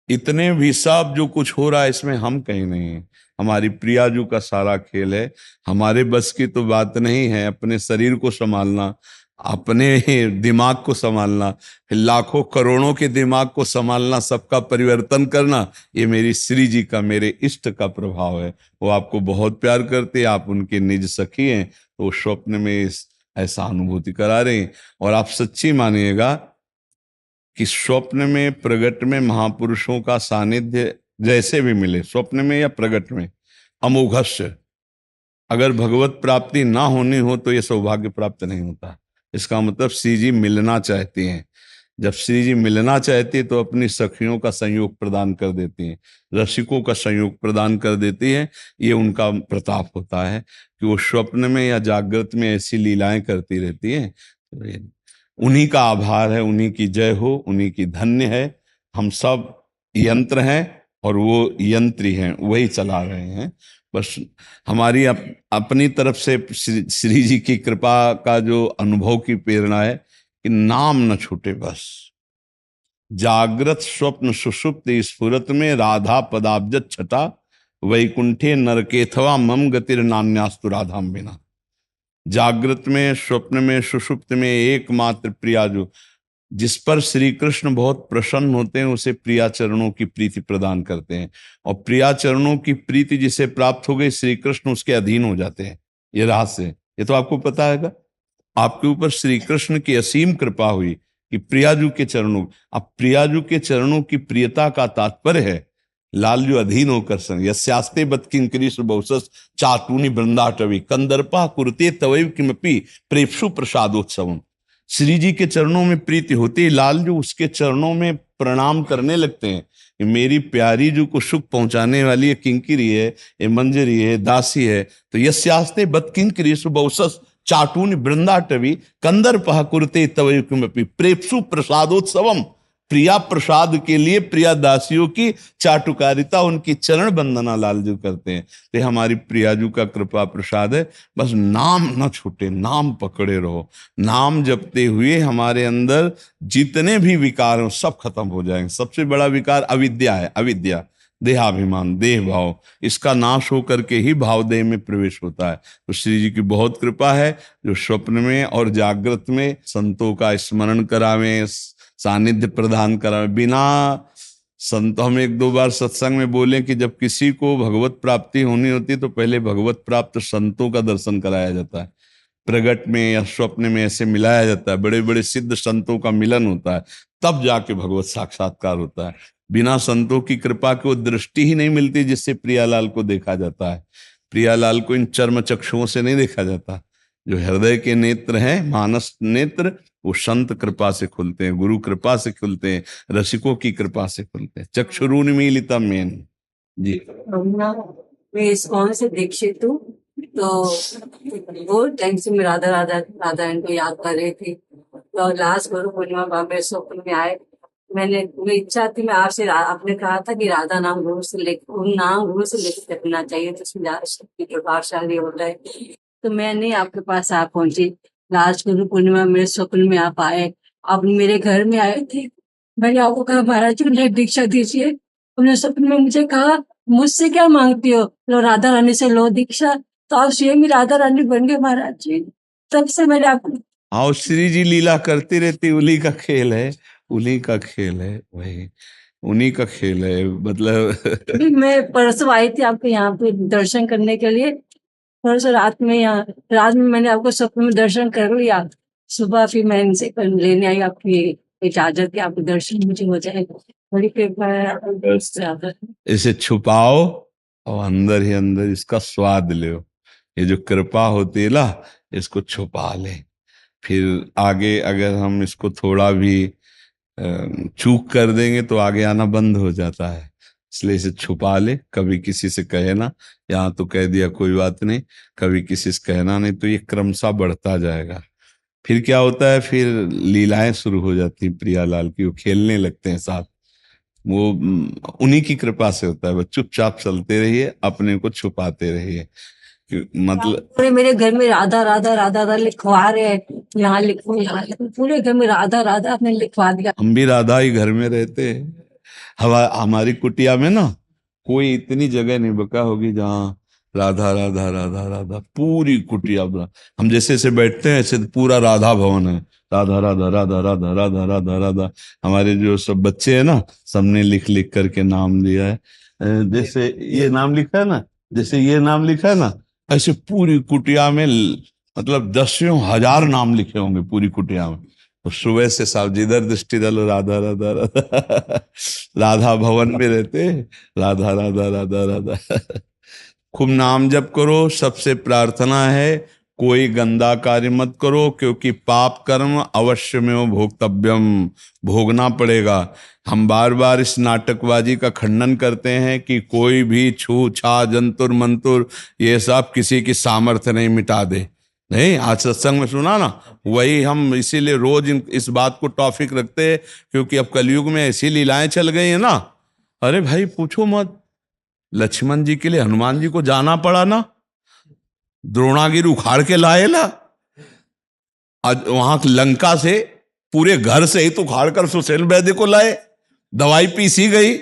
इतने भी सब जो कुछ हो रहा है इसमें हम कहीं नहीं हैं। हमारी प्रियाजू का सारा खेल है। हमारे बस की तो बात नहीं है अपने शरीर को संभालना, अपने दिमाग को संभालना, फिर लाखों करोड़ों के दिमाग को संभालना, सबका परिवर्तन करना। ये मेरी श्री जी का, मेरे इष्ट का प्रभाव है। वो आपको बहुत प्यार करते हैं, आप उनके निज सखी हैं, तो वो स्वप्न में ऐसा अनुभूति करा रहे हैं। और आप सच्ची मानिएगा कि स्वप्न में प्रगट में महापुरुषों का सानिध्य जैसे भी मिले, स्वप्न में या प्रगट में, अमोघस्य। अगर भगवत प्राप्ति ना होनी हो तो यह सौभाग्य प्राप्त नहीं होता। इसका मतलब श्री जी मिलना चाहती हैं। जब श्री जी मिलना चाहती है तो अपनी सखियों का संयोग प्रदान कर देती हैं, रसिकों का संयोग प्रदान कर देती है। ये उनका प्रताप होता है कि वो स्वप्न में या जागृत में ऐसी लीलाएं करती रहती हैं। उन्हीं का आभार है, उन्हीं की जय हो, उन्हीं की धन्य है। हम सब यंत्र हैं और वो यंत्री हैं, वही चला रहे हैं। बस हमारी अपनी तरफ से श्री जी की कृपा का जो अनुभव की प्रेरणा है कि नाम न छूटे। बस जागृत स्वप्न सुषुप्त स्फुरत में राधा पदाब्ज छटा, वैकुंठे नरकेथवा मम गतिर नान्यास्तु राधाम बिना। जागृत में, स्वप्न में, सुषुप्त में एकमात्र प्रियाजू जिस पर श्री कृष्ण बहुत प्रसन्न होते हैं, उसे प्रिया चरणों की प्रीति प्रदान करते हैं। और प्रिया चरणों की प्रीति जिसे प्राप्त हो गई, श्री कृष्ण उसके अधीन हो जाते हैं। ये रहस्य, ये तो आपको पता है। आपके ऊपर श्री कृष्ण की असीम कृपा हुई कि प्रियाजू के चरणों, अब प्रियाजू के चरणों की प्रियता का तात्पर्य है लालजू अधीन होकर संग यस्यास्ते बत्किंकरीश बहुसस चाटूनी वृंदाटवी कंदर्पा कुरते तवैव किमपि प्रेप्सु प्रसादोत्सवम। श्री जी के चरणों में प्रीति होती है, लालजू उसके चरणों में प्रणाम करने लगते हैं कि मेरी प्यारी जू को सुख पहुंचाने वाली ये किंकिरी है, ये मंजरी है, दासी है। तो यस्यास्ते बत्किंकरीश बहुसस चाटून वृंदाटवी कंदर्पः कुरते तवैव किमपि प्रेप्सु प्रसादोत्सवम। प्रिया प्रसाद के लिए प्रिया दासियों की चाटुकारिता, उनकी चरण वंदना लालजू करते हैं। तो हमारी प्रियाजू का कृपा प्रसाद है। बस नाम न छूटे, नाम पकड़े रहो। नाम जपते हुए हमारे अंदर जितने भी विकार हैं सब खत्म हो जाएंगे। सबसे बड़ा विकार अविद्या है, अविद्या, देहाभिमान, देह भाव, इसका नाश होकर के ही भाव देह में प्रवेश होता है। तो श्री जी की बहुत कृपा है जो स्वप्न में और जागृत में संतों का स्मरण करावे, सानिध्य प्रदान करावे। बिना संत, हम एक दो बार सत्संग में बोले कि जब किसी को भगवत प्राप्ति होनी होती है तो पहले भगवत प्राप्त संतों का दर्शन कराया जाता है। प्रगट में या स्वप्न में ऐसे मिलाया जाता है, बड़े बड़े सिद्ध संतों का मिलन होता है, तब जाके भगवत साक्षात्कार होता है। बिना संतों की कृपा की वो दृष्टि ही नहीं मिलती जिससे प्रियालाल को देखा जाता है। प्रियालाल को इन चर्म चक्षुओं से नहीं देखा जाता। जो हृदय के नेत्र हैं, मानस नेत्र, वो संत कृपा से खुलते हैं, गुरु कृपा से खुलते हैं, रसिकों की कृपा से खुलते हैं। चक्षुरुन्मीलितम मेन जी। मैं इस्कॉन से दीक्षित हूँ, तो वो टाइम से मैं राधा राधा राधा इनको याद कर रही थी। तो लास्ट गुरु पूर्णिमा बॉम्बे स्वप्न में आए। मेरी इच्छा थी, मैं आपसे आपने कहा था कि राधा नाम गुरु से लेकर रखना चाहिए, तो उसमें शक्ति प्रभावशाली होता है। तो मैं नहीं आपके पास आ पहुंची। लास्ट गुरु पूर्णिमा मेरे स्वप्न में आप आए, आप मेरे घर में आए थे। मैंने आपको कहा महाराज जी मुझे दीक्षा दीजिए। उन्होंने स्वप्न में मुझे कहा मुझसे क्या मांगती हो, लो राधा रानी से लो दीक्षा। तो आप स्वयं ही राधा रानी बन गए महाराज जी। तब से मैंने आपको, आओ श्री जी लीला करती रहती, उन्हीं का खेल है, उन्हीं का खेल है, वही उन्हीं का खेल है। मतलब मैं परसों आई थी आपके यहाँ पे दर्शन करने के लिए। परसों रात में मैंने आपको स्वप्न में दर्शन कर लिया। सुबह फिर मैं इनसे लेने आई आपकी इजाजत के आपके दर्शन मुझे हो जाए। बड़ी कृपा है। इसे छुपाओ और अंदर ही अंदर इसका स्वाद लो। ये जो कृपा होती है ना, इसको छुपा ले। फिर आगे अगर हम इसको थोड़ा भी चूक कर देंगे तो आगे आना बंद हो जाता है। इसलिए इसे छुपा ले, कभी किसी से कहे ना, यहाँ तो कह दिया कोई बात नहीं, कभी किसी से कहना नहीं, तो ये क्रमशः बढ़ता जाएगा। फिर क्या होता है, फिर लीलाएं शुरू हो जाती प्रियालाल की, वो खेलने लगते हैं साथ। वो उन्हीं की कृपा से होता है। वो चुपचाप चलते रहिए, अपने को छुपाते रहिए। मतलब पूरे मेरे घर में राधा राधा राधा राधा लिखवा रहे हैं, यहाँ लिखो यहाँ लिखो, पूरे घर में राधा राधा आपने लिखवा दिया। हम भी राधा ही घर में रहते हैं। हमारी कुटिया में ना कोई इतनी जगह नहीं बका होगी जहाँ राधा राधा राधा राधा, पूरी कुटिया हम जैसे ऐसे बैठते हैं ऐसे पूरा राधा भवन है। राधा राधा राधा राधा राधा राधा राधा। हमारे जो सब बच्चे हैं ना, सबने लिख लिख करके नाम दिया है। जैसे ये नाम लिखा है ना, जैसे ये नाम लिखा है ना, ऐसे पूरी कुटिया में मतलब दसियों हजार नाम लिखे होंगे पूरी कुटिया में। तो सुबह से साहब जिधर दृष्टि डालो राधा राधा राधा राधा भवन में रहते, राधा राधा राधा राधा। खूब नाम जप करो। सबसे प्रार्थना है कोई गंदा कार्य मत करो, क्योंकि पाप कर्म अवश्य में भोक्तव्यम, भोगना पड़ेगा। हम बार बार इस नाटकबाजी का खंडन करते हैं कि कोई भी छू छा जंतुर मंतुर ये सब किसी की सामर्थ्य नहीं मिटा दे। नहीं, आज सत्संग में सुना ना, वही हम इसीलिए रोज इस बात को टॉपिक रखते हैं, क्योंकि अब कलयुग में ऐसी लीलाएं चल गई है ना। अरे भाई पूछो मत, लक्ष्मण जी के लिए हनुमान जी को जाना पड़ा ना, द्रोणागिरी उखाड़ के लाए ला। आज वहां लंका से पूरे घर से ही तो उखाड़ कर सुसेन वैद्य को लाए। दवाई पीसी गई,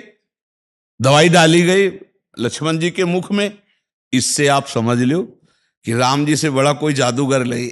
दवाई डाली गई लक्ष्मण जी के मुख में। इससे आप समझ लो कि राम जी से बड़ा कोई जादूगर नहीं।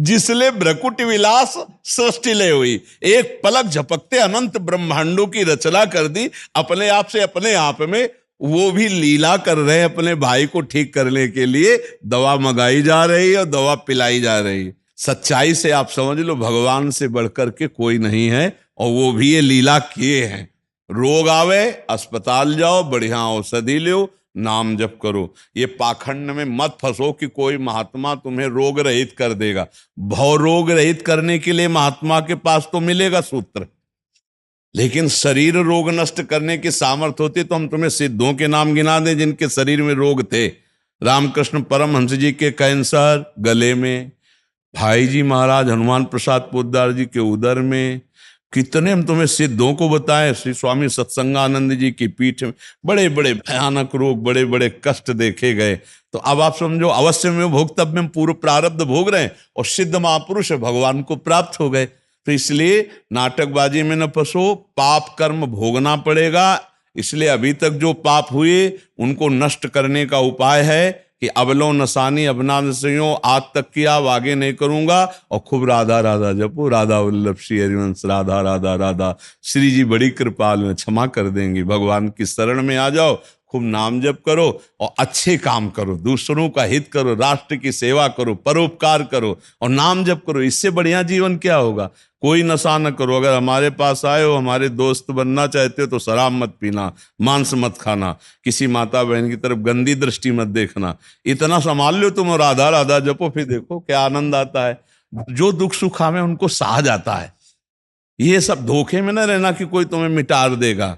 जिसले भ्रकुट विलास सृष्टि ले हुई, एक पलक झपकते अनंत ब्रह्मांडों की रचना कर दी अपने आप से, अपने आप में। वो भी लीला कर रहे हैं अपने भाई को ठीक करने के लिए। दवा मंगाई जा रही है और दवा पिलाई जा रही है। सच्चाई से आप समझ लो भगवान से बढ़कर के कोई नहीं है, और वो भी ये लीला किए हैं। रोग आवे अस्पताल जाओ, बढ़िया औषधि लो, नाम जप करो। ये पाखंड में मत फंसो कि कोई महात्मा तुम्हें रोग रहित कर देगा। भव रोग रहित करने के लिए महात्मा के पास तो मिलेगा सूत्र, लेकिन शरीर रोग नष्ट करने की सामर्थ्य होती तो हम तुम्हें सिद्धों के नाम गिना दें जिनके शरीर में रोग थे। रामकृष्ण परमहंस जी के कैंसर गले में, भाई जी महाराज हनुमान प्रसाद पोद्दार जी के उदर में, कितने हम तुम्हें सिद्धों को बताएं। श्री स्वामी सत्संगानंद जी की पीठ में बड़े बड़े भयानक रोग, बड़े बड़े कष्ट देखे गए। तो अब आप समझो अवश्य में भोक्तव्य में पूर्व प्रारब्ध भोग रहे हैं, और सिद्ध महापुरुष भगवान को प्राप्त हो गए। तो इसलिए नाटकबाजी में न फंसो, पाप कर्म भोगना पड़ेगा। इसलिए अभी तक जो पाप हुए उनको नष्ट करने का उपाय है कि अबलो नसानी अबना नसियों, आज तक किया अब आगे नहीं करूंगा। और खूब राधा राधा जपो, राधा वल्लभ श्री हरिवंश, राधा राधा राधा। श्री जी बड़ी कृपाल में क्षमा कर देंगी। भगवान की शरण में आ जाओ, खूब नाम जप करो और अच्छे काम करो, दूसरों का हित करो, राष्ट्र की सेवा करो, परोपकार करो और नाम जप करो। इससे बढ़िया जीवन क्या होगा। कोई नशा न करो। अगर हमारे पास आए हो, हमारे दोस्त बनना चाहते हो तो शराब मत पीना, मांस मत खाना, किसी माता बहन की तरफ गंदी दृष्टि मत देखना। इतना संभाल लो तुम, राधा राधा जपो, फिर देखो क्या आनंद आता है। जो दुख सुख हमें उनको सहा जाता है। ये सब धोखे में न रहना कि कोई तुम्हें मिटार देगा।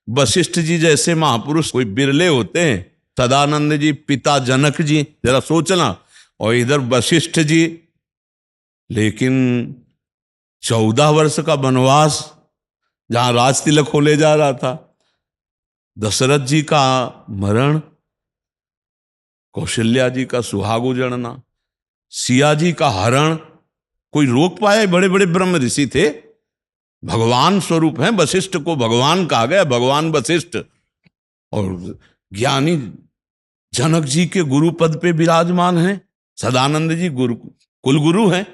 वशिष्ठ जी जैसे महापुरुष कोई बिरले होते हैं। सदानंद जी, पिता जनक जी, जरा सोचना, और इधर वशिष्ठ जी। लेकिन 14 वर्ष का वनवास जहां राज तिलक होले जा रहा था, दशरथ जी का मरण, कौशल्या जी का सुहाग उजड़ना, सिया जी का हरण, कोई रोक पाए। बड़े बड़े ब्रह्म ऋषि थे, भगवान स्वरूप हैं। वशिष्ठ को भगवान कहा गया, भगवान वशिष्ठ। और ज्ञानी जनक जी के गुरु पद पे विराजमान हैं। सदानंद जी गुरु कुल गुरु हैं।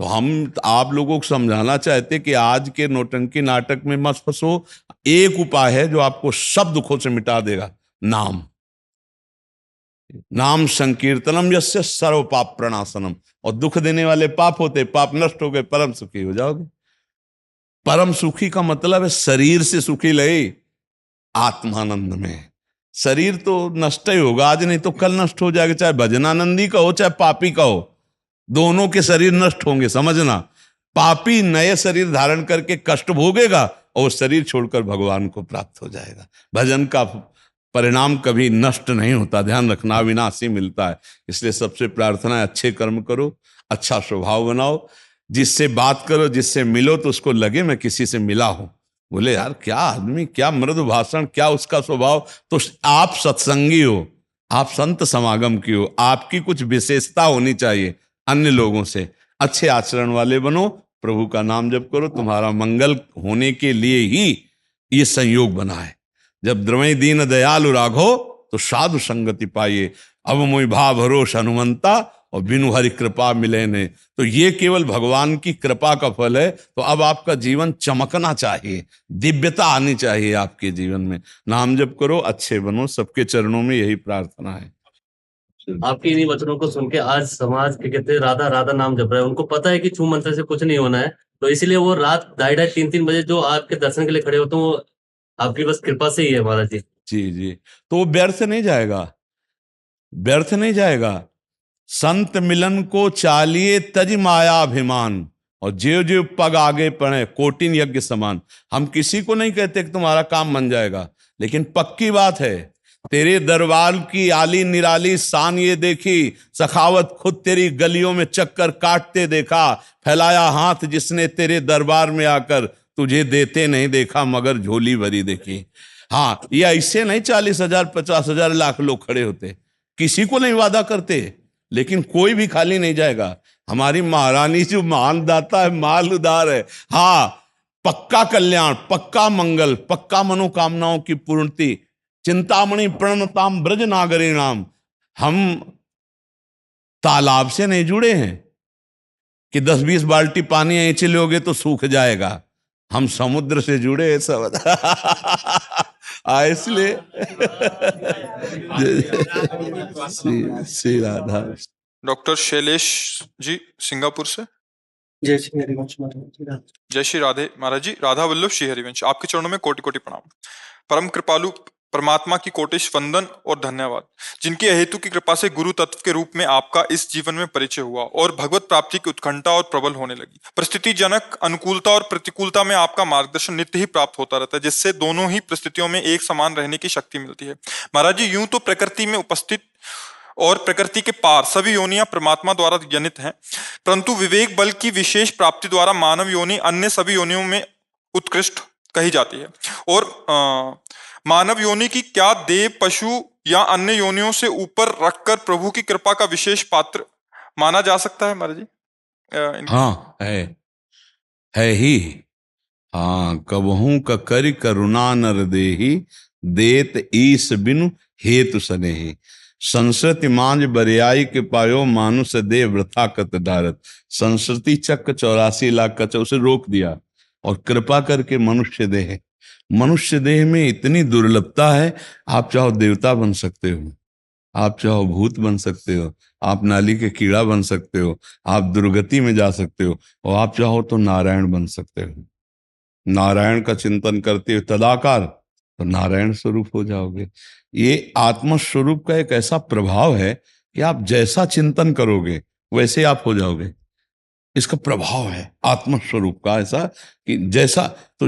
तो हम आप लोगों को समझाना चाहते कि आज के नौटंकी नाटक में मत फंसो। एक उपाय है जो आपको सब दुखों से मिटा देगा, नाम। नाम संकीर्तनम यस्य सर्व पाप प्रणाशनम। और दुख देने वाले पाप होते, पाप नष्ट हो गए, परम सुखी हो जाओगे। परम सुखी का मतलब है शरीर से सुखी लगे, आत्मानंद में। शरीर तो नष्ट ही होगा आज, नहीं तो कल नष्ट हो जाएगा, चाहे भजनानंदी का हो चाहे पापी का हो। दोनों के शरीर नष्ट होंगे, समझना। पापी नए शरीर धारण करके कष्ट भोगेगा और शरीर छोड़कर भगवान को प्राप्त हो जाएगा। भजन का परिणाम कभी नष्ट नहीं होता, ध्यान रखना, अविनाशी मिलता है। इसलिए सबसे प्रार्थना है, अच्छे कर्म करो, अच्छा स्वभाव बनाओ, जिससे बात करो, जिससे मिलो तो उसको लगे मैं किसी से मिला हूं। बोले यार क्या आदमी, क्या मृदु भाषण, क्या उसका स्वभाव, तो आप सत्संगी हो, आप संत समागम की हो, आपकी कुछ विशेषता होनी चाहिए अन्य लोगों से। अच्छे आचरण वाले बनो, प्रभु का नाम जप करो, तुम्हारा मंगल होने के लिए ही ये संयोग बना है। जब द्रवै दीन दयालु राघो तो साधु संगति पाइए, अब मोहि भाव भरोस हनुमंता और बिनु हरि कृपा मिले ने। तो ये केवल भगवान की कृपा का फल है। तो अब आपका जीवन चमकना चाहिए, दिव्यता आनी चाहिए आपके जीवन में। नाम जप करो, अच्छे बनो, सबके चरणों में यही प्रार्थना है। आपके इन्हीं वचनों को सुन के आज समाज के कहते राधा राधा नाम जप रहे हैं। उनको पता है कि छू मंत्र से कुछ नहीं होना है, तो इसीलिए वो रात 2:30-3 बजे जो आपके दर्शन के लिए खड़े होते हैं, वो आपकी बस कृपा से ही है महाराज जी। जी जी, तो वो व्यर्थ नहीं जाएगा, व्यर्थ नहीं जाएगा। संत मिलन को चालिए तज माया अभिमान, और जेव जेव पग आगे पड़े कोटिन यज्ञ समान। हम किसी को नहीं कहते कि तुम्हारा काम बन जाएगा, लेकिन पक्की बात है, तेरे दरबार की आली निराली शान ये देखी, सखावत खुद तेरी गलियों में चक्कर काटते देखा, फैलाया हाथ जिसने तेरे दरबार में आकर, तुझे देते नहीं देखा मगर झोली भरी देखी। हाँ, ये ऐसे नहीं 40,000 50,000 लाख लोग खड़े होते, किसी को नहीं वादा करते, लेकिन कोई भी खाली नहीं जाएगा। हमारी महारानी जो महान दाता है, माल उदार है। हाँ, पक्का कल्याण, पक्का मंगल, पक्का मनोकामनाओं की पूर्ति। चिंतामणि प्रणताम ब्रज नागरी नाम। हम तालाब से नहीं जुड़े हैं कि 10-20 बाल्टी पानी ऐसे लोगे तो सूख जाएगा। हम समुद्र से जुड़े हैं सब। इसलिए श्री राधा। डॉक्टर शैलेश जी सिंगापुर से। जय श्री हरिवंश महाराज। जय श्री राधे महाराज जी। राधा वल्लभ श्री हरिवंश, आपके चरणों में कोटि कोटि प्रणाम। परम कृपालु परमात्मा की कोटिश वंदन और धन्यवाद, जिनकी अहेतु की कृपा से गुरु तत्व के रूप में आपका इस जीवन में परिचय हुआ और भगवत प्राप्ति की उत्कंठा और प्रबल होने लगी। परिस्थिति जनक अनुकूलता और प्रतिकूलता में आपका मार्गदर्शन नित्य ही प्राप्त होता रहता है, जिससे दोनों ही परिस्थितियों में एक समान रहने की शक्ति मिलती है। महाराज जी, यूं तो प्रकृति में उपस्थित और प्रकृति के पार सभी योनियां परमात्मा द्वारा जनित हैं, परंतु विवेक बल की विशेष प्राप्ति द्वारा मानव योनि अन्य सभी योनियों में उत्कृष्ट कही जाती है। और मानव योनि की क्या देव, पशु या अन्य योनियों से ऊपर रखकर प्रभु की कृपा का विशेष पात्र माना जा सकता है महाराज जी? हाँ, है ही। हाँ, कबहू का करि करुणा नर देही, देत ईस बिनु हेतु सनेही। संस्कृति मांझ बरियाई के पायो, मानुष दे वृथा कत डारत। संस्कृति चक्र 84 लाख का उसे रोक दिया और कृपा करके मनुष्य देह, मनुष्य देह में इतनी दुर्लभता है, आप चाहो देवता बन सकते हो, आप चाहो भूत बन सकते हो, आप नाली के कीड़ा बन सकते हो, आप दुर्गति में जा सकते हो, और आप चाहो तो नारायण बन सकते हो। नारायण का चिंतन करते हो तदाकार तो नारायण स्वरूप हो जाओगे। ये आत्म स्वरूप का एक ऐसा प्रभाव है कि आप जैसा चिंतन करोगे वैसे आप हो जाओगे। इसका प्रभाव है आत्म स्वरूप का ऐसा कि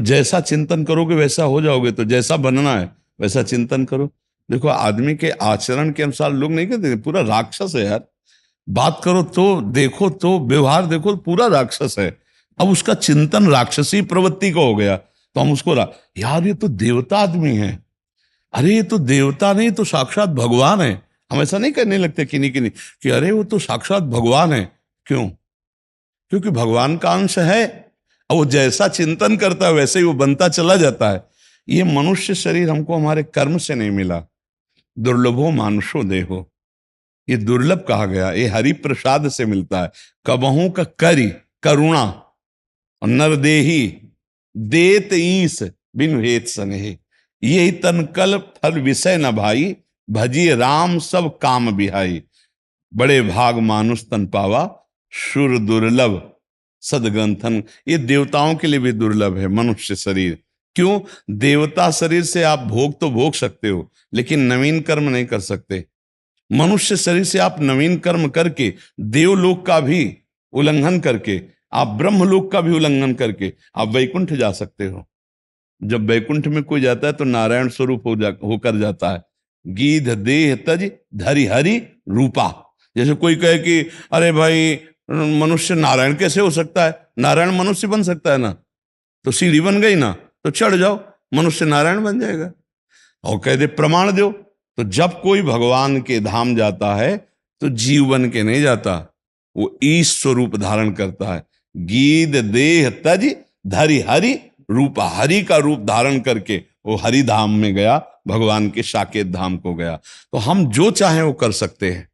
जैसा चिंतन करोगे वैसा हो जाओगे। तो जैसा बनना है वैसा चिंतन करो। देखो, आदमी के आचरण के अनुसार लोग नहीं कहते पूरा राक्षस है यार, बात करो तो देखो तो व्यवहार देखो पूरा राक्षस है। अब उसका चिंतन राक्षसी प्रवृत्ति का हो गया तो हम उसको यार ये तो देवता आदमी है, अरे ये तो देवता नहीं तो साक्षात भगवान है। हम ऐसा नहीं करने लगते किन्हीं कि अरे वो तो साक्षात भगवान है। क्यों? क्योंकि भगवान का अंश है और वो जैसा चिंतन करता है वैसे ही वो बनता चला जाता है। ये मनुष्य शरीर हमको हमारे कर्म से नहीं मिला। दुर्लभो मानुषो देहो, ये दुर्लभ कहा गया, ये हरि प्रसाद से मिलता है। कबहू का करी करुणा और नरदेही, देत ईस बिन हेत सनेह। यही तनकल फल विषय न भाई, भजिए राम सब काम बिहाई। बड़े भाग मानुष तन पावा, शुर दुर्लभ सदग्रंथन। ये देवताओं के लिए भी दुर्लभ है मनुष्य शरीर। क्यों? देवता शरीर से आप भोग तो भोग सकते हो, लेकिन नवीन कर्म नहीं कर सकते। मनुष्य शरीर से आप नवीन कर्म करके देवलोक का भी उल्लंघन करके, आप ब्रह्मलोक का भी उल्लंघन करके आप वैकुंठ जा सकते हो। जब वैकुंठ में कोई जाता है तो नारायण स्वरूप होकर जाता है। गीध देह तज धरि हरि रूपा। जैसे कोई कहे कि अरे भाई मनुष्य नारायण कैसे हो सकता है, नारायण मनुष्य बन सकता है ना, तो सीढ़ी बन गई ना, तो चढ़ जाओ, मनुष्य नारायण बन जाएगा। और कह दे प्रमाण दो, तो जब कोई भगवान के धाम जाता है तो जीव बन के नहीं जाता, वो ईश स्वरूप धारण करता है। गीध देह तज धरि हरि रूपा, हरि का रूप धारण करके वो हरि धाम में गया, भगवान के साकेत धाम को गया। तो हम जो चाहें वो कर सकते हैं,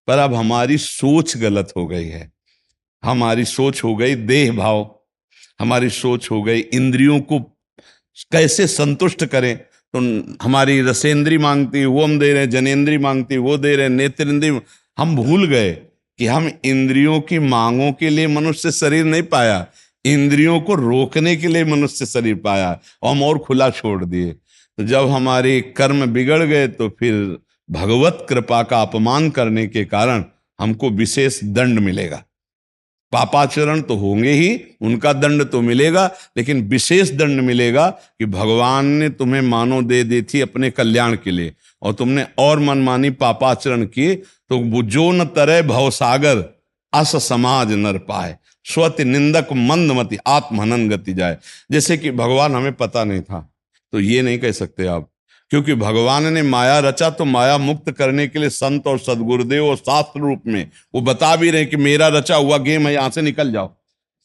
पर अब हमारी सोच गलत हो गई है। हमारी सोच हो गई देह भाव, हमारी सोच हो गई इंद्रियों को कैसे संतुष्ट करें। तो हमारी रसेंद्री मांगती वो हम दे रहे हैं, जनेंद्री मांगती वो दे रहे हैं, नेत्रेंद्री। हम भूल गए कि हम इंद्रियों की मांगों के लिए मनुष्य शरीर नहीं पाया, इंद्रियों को रोकने के लिए मनुष्य शरीर पाया, और हम और खुला छोड़ दिए। तो जब हमारे कर्म बिगड़ गए तो फिर भगवत कृपा का अपमान करने के कारण हमको विशेष दंड मिलेगा। पापाचरण तो होंगे ही, उनका दंड तो मिलेगा, लेकिन विशेष दंड मिलेगा कि भगवान ने तुम्हें मानो दे दी थी अपने कल्याण के लिए, और तुमने और मनमानी पापाचरण किए, तो वो जो न तरह भवसागर अस समाज नर पाए, स्वति निंदक मंदमति आत्महनन गति जाए। जैसे कि भगवान हमें पता नहीं था तो ये नहीं कह सकते आप, क्योंकि भगवान ने माया रचा तो माया मुक्त करने के लिए संत और सदगुरुदेव और शास्त्र रूप में वो बता भी रहे कि मेरा रचा हुआ गेम है, यहां से निकल जाओ,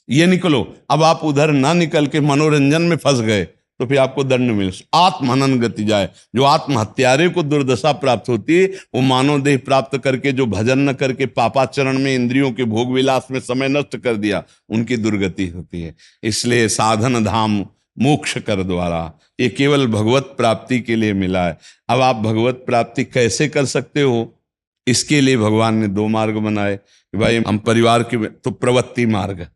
ये निकलो। अब आप उधर ना निकल के मनोरंजन में फंस गए तो फिर आपको दंड मिले, आत्महनन गति जाए। जो आत्महत्यारे को दुर्दशा प्राप्त होती है, वो मानव देह प्राप्त करके जो भजन न करके पापाचरण में इंद्रियों के भोग विलास में समय नष्ट कर दिया, उनकी दुर्गति होती है। इसलिए साधन धाम मोक्ष कर द्वारा, ये केवल भगवत प्राप्ति के लिए मिला है। अब आप भगवत प्राप्ति कैसे कर सकते हो, इसके लिए भगवान ने दो मार्ग बनाए कि भाई हम परिवार के तो प्रवृत्ति मार्ग,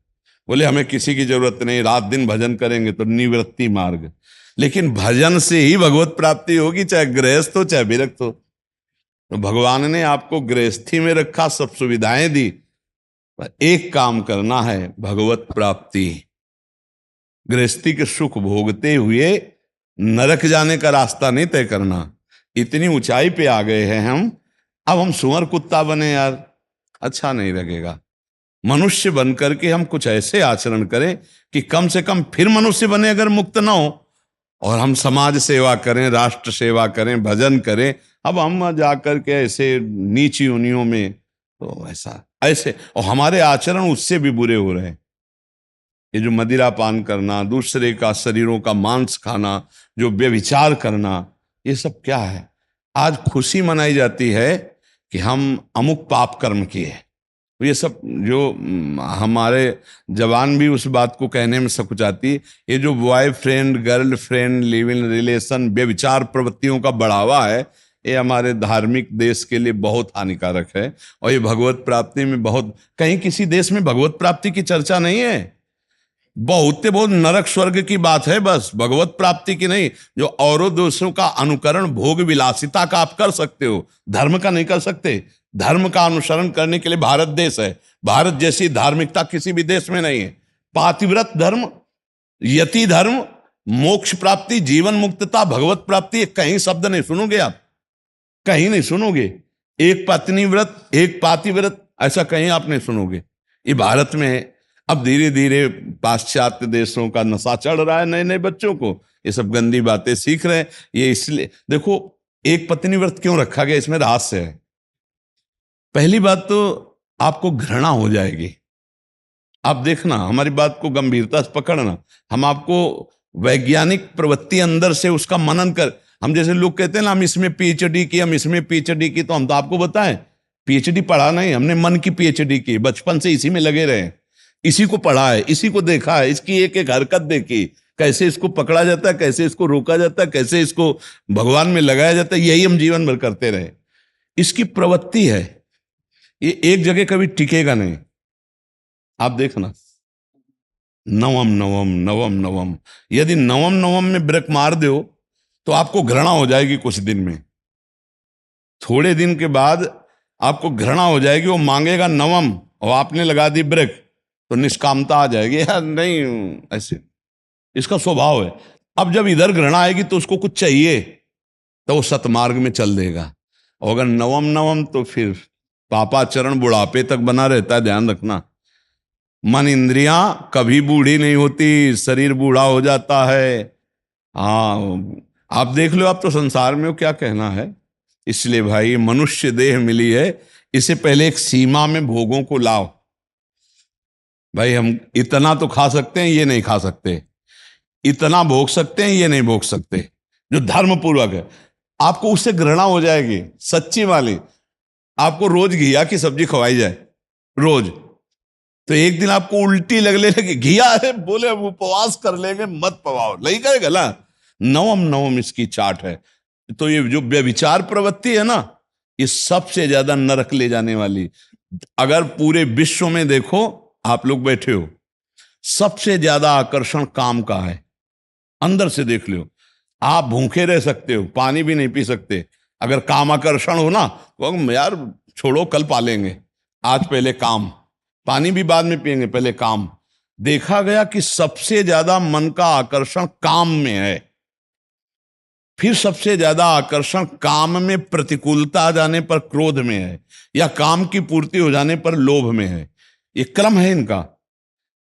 बोले हमें किसी की जरूरत नहीं, रात दिन भजन करेंगे तो निवृत्ति मार्ग। लेकिन भजन से ही भगवत प्राप्ति होगी, चाहे गृहस्थ हो चाहे विरक्त हो। तो भगवान ने आपको गृहस्थी में रखा, सब सुविधाएं दी, पर एक काम करना है, भगवत प्राप्ति। गृहस्थी के सुख भोगते हुए नरक जाने का रास्ता नहीं तय करना। इतनी ऊंचाई पे आ गए हैं हम, अब हम सुअर कुत्ता बने यार, अच्छा नहीं लगेगा। मनुष्य बन करके हम कुछ ऐसे आचरण करें कि कम से कम फिर मनुष्य बने अगर मुक्त ना हो, और हम समाज सेवा करें, राष्ट्र सेवा करें, भजन करें। अब हम जाकर के ऐसे नीच योनियों में, तो ऐसे और हमारे आचरण उससे भी बुरे हो रहे हैं। ये जो मदिरा पान करना, दूसरे का शरीरों का मांस खाना, जो व्यभिचार करना, ये सब क्या है? आज खुशी मनाई जाती है कि हम अमुक पाप कर्म किए। ये सब जो हमारे जवान भी उस बात को कहने में सकुचाती, ये जो boyfriend girlfriend live in relation व्यभिचार प्रवृत्तियों का बढ़ावा है, ये हमारे धार्मिक देश के लिए बहुत हानिकारक है। और ये भगवत प्राप्ति में बहुत, कहीं किसी देश में भगवत प्राप्ति की चर्चा नहीं है। बहुत नरक स्वर्ग की बात है, बस भगवत प्राप्ति की नहीं। जो औरों देशों का अनुकरण भोग विलासिता का आप कर सकते हो, धर्म का नहीं कर सकते। धर्म का अनुसरण करने के लिए भारत देश है, भारत जैसी धार्मिकता किसी भी देश में नहीं है। पातिव्रत धर्म, यति धर्म, मोक्ष प्राप्ति, जीवन मुक्तता, भगवत प्राप्ति, कहीं शब्द नहीं सुनोगे आप, कहीं नहीं सुनोगे। एक पत्नी व्रत, एक पातिव्रत, ऐसा कहीं आप नहीं सुनोगे। ये भारत में है। अब धीरे धीरे पाश्चात्य देशों का नशा चढ़ रहा है नए नए बच्चों को, ये सब गंदी बातें सीख रहे हैं। ये इसलिए देखो, एक पत्नी व्रत क्यों रखा गया, इसमें रहस्य है। पहली बात तो आपको घृणा हो जाएगी। आप देखना, हमारी बात को गंभीरता से पकड़ना। हम आपको वैज्ञानिक प्रवृत्ति अंदर से उसका मनन कर, हम जैसे लोग कहते हैं ना हम इसमें पीएचडी की, हम इसमें पीएचडी की, तो हम तो आपको बताएं पीएचडी पढ़ा नहीं, हमने मन की पीएचडी की। बचपन से इसी में लगे रहे, इसी को पढ़ा है, इसी को देखा है, इसकी एक एक हरकत देखी, कैसे इसको पकड़ा जाता है, कैसे इसको रोका जाता है, कैसे इसको भगवान में लगाया जाता है। यही हम जीवन भर करते रहे। इसकी प्रवृत्ति है, ये एक जगह कभी टिकेगा नहीं। आप देखना, नवम नवम नवम नवम, यदि नवम नवम में ब्रेक मार दो तो आपको घृणा हो जाएगी कुछ दिन में। थोड़े दिन के बाद आपको घृणा हो जाएगी, वो मांगेगा नवम और आपने लगा दी ब्रेक, तो निष्कामता आ जाएगी, यार नहीं ऐसे, इसका स्वभाव है। अब जब इधर घृणा आएगी तो उसको कुछ चाहिए, तो वो सतमार्ग में चल देगा। और अगर नवम नवम तो फिर पापाचरण बुढ़ापे तक बना रहता है, ध्यान रखना। मन इंद्रियां कभी बूढ़ी नहीं होती, शरीर बूढ़ा हो जाता है। हाँ, आप देख लो, आप तो संसार में हो, क्या कहना है। इसलिए भाई मनुष्य देह मिली है, इसे पहले एक सीमा में भोगों को लाओ। भाई हम इतना तो खा सकते हैं, ये नहीं खा सकते, इतना भोग सकते हैं, ये नहीं भोग सकते, जो धर्म पूर्वक है। आपको उससे घृणा हो जाएगी सच्ची वाली। आपको रोज घिया की सब्जी खवाई जाए रोज, तो एक दिन आपको उल्टी लगने लगी, घिया है बोले हम उपवास कर लेंगे, मत पवाओ, नहीं करेगा ना। नवम नवम इसकी चाट है। तो ये जो व्यभिचार प्रवृत्ति है ना, ये सबसे ज्यादा नरक ले जाने वाली। अगर पूरे विश्व में देखो, आप लोग बैठे हो, सबसे ज्यादा आकर्षण काम का है। अंदर से देख लो, आप भूखे रह सकते हो, पानी भी नहीं पी सकते, अगर काम आकर्षण हो ना, तो यार छोड़ो कल पालेंगे, आज पहले काम, पानी भी बाद में पिएंगे, पहले काम। देखा गया कि सबसे ज्यादा मन का आकर्षण काम में है, फिर सबसे ज्यादा आकर्षण काम में प्रतिकूलता आ जाने पर क्रोध में है, या काम की पूर्ति हो जाने पर लोभ में है। ये क्रम है इनका।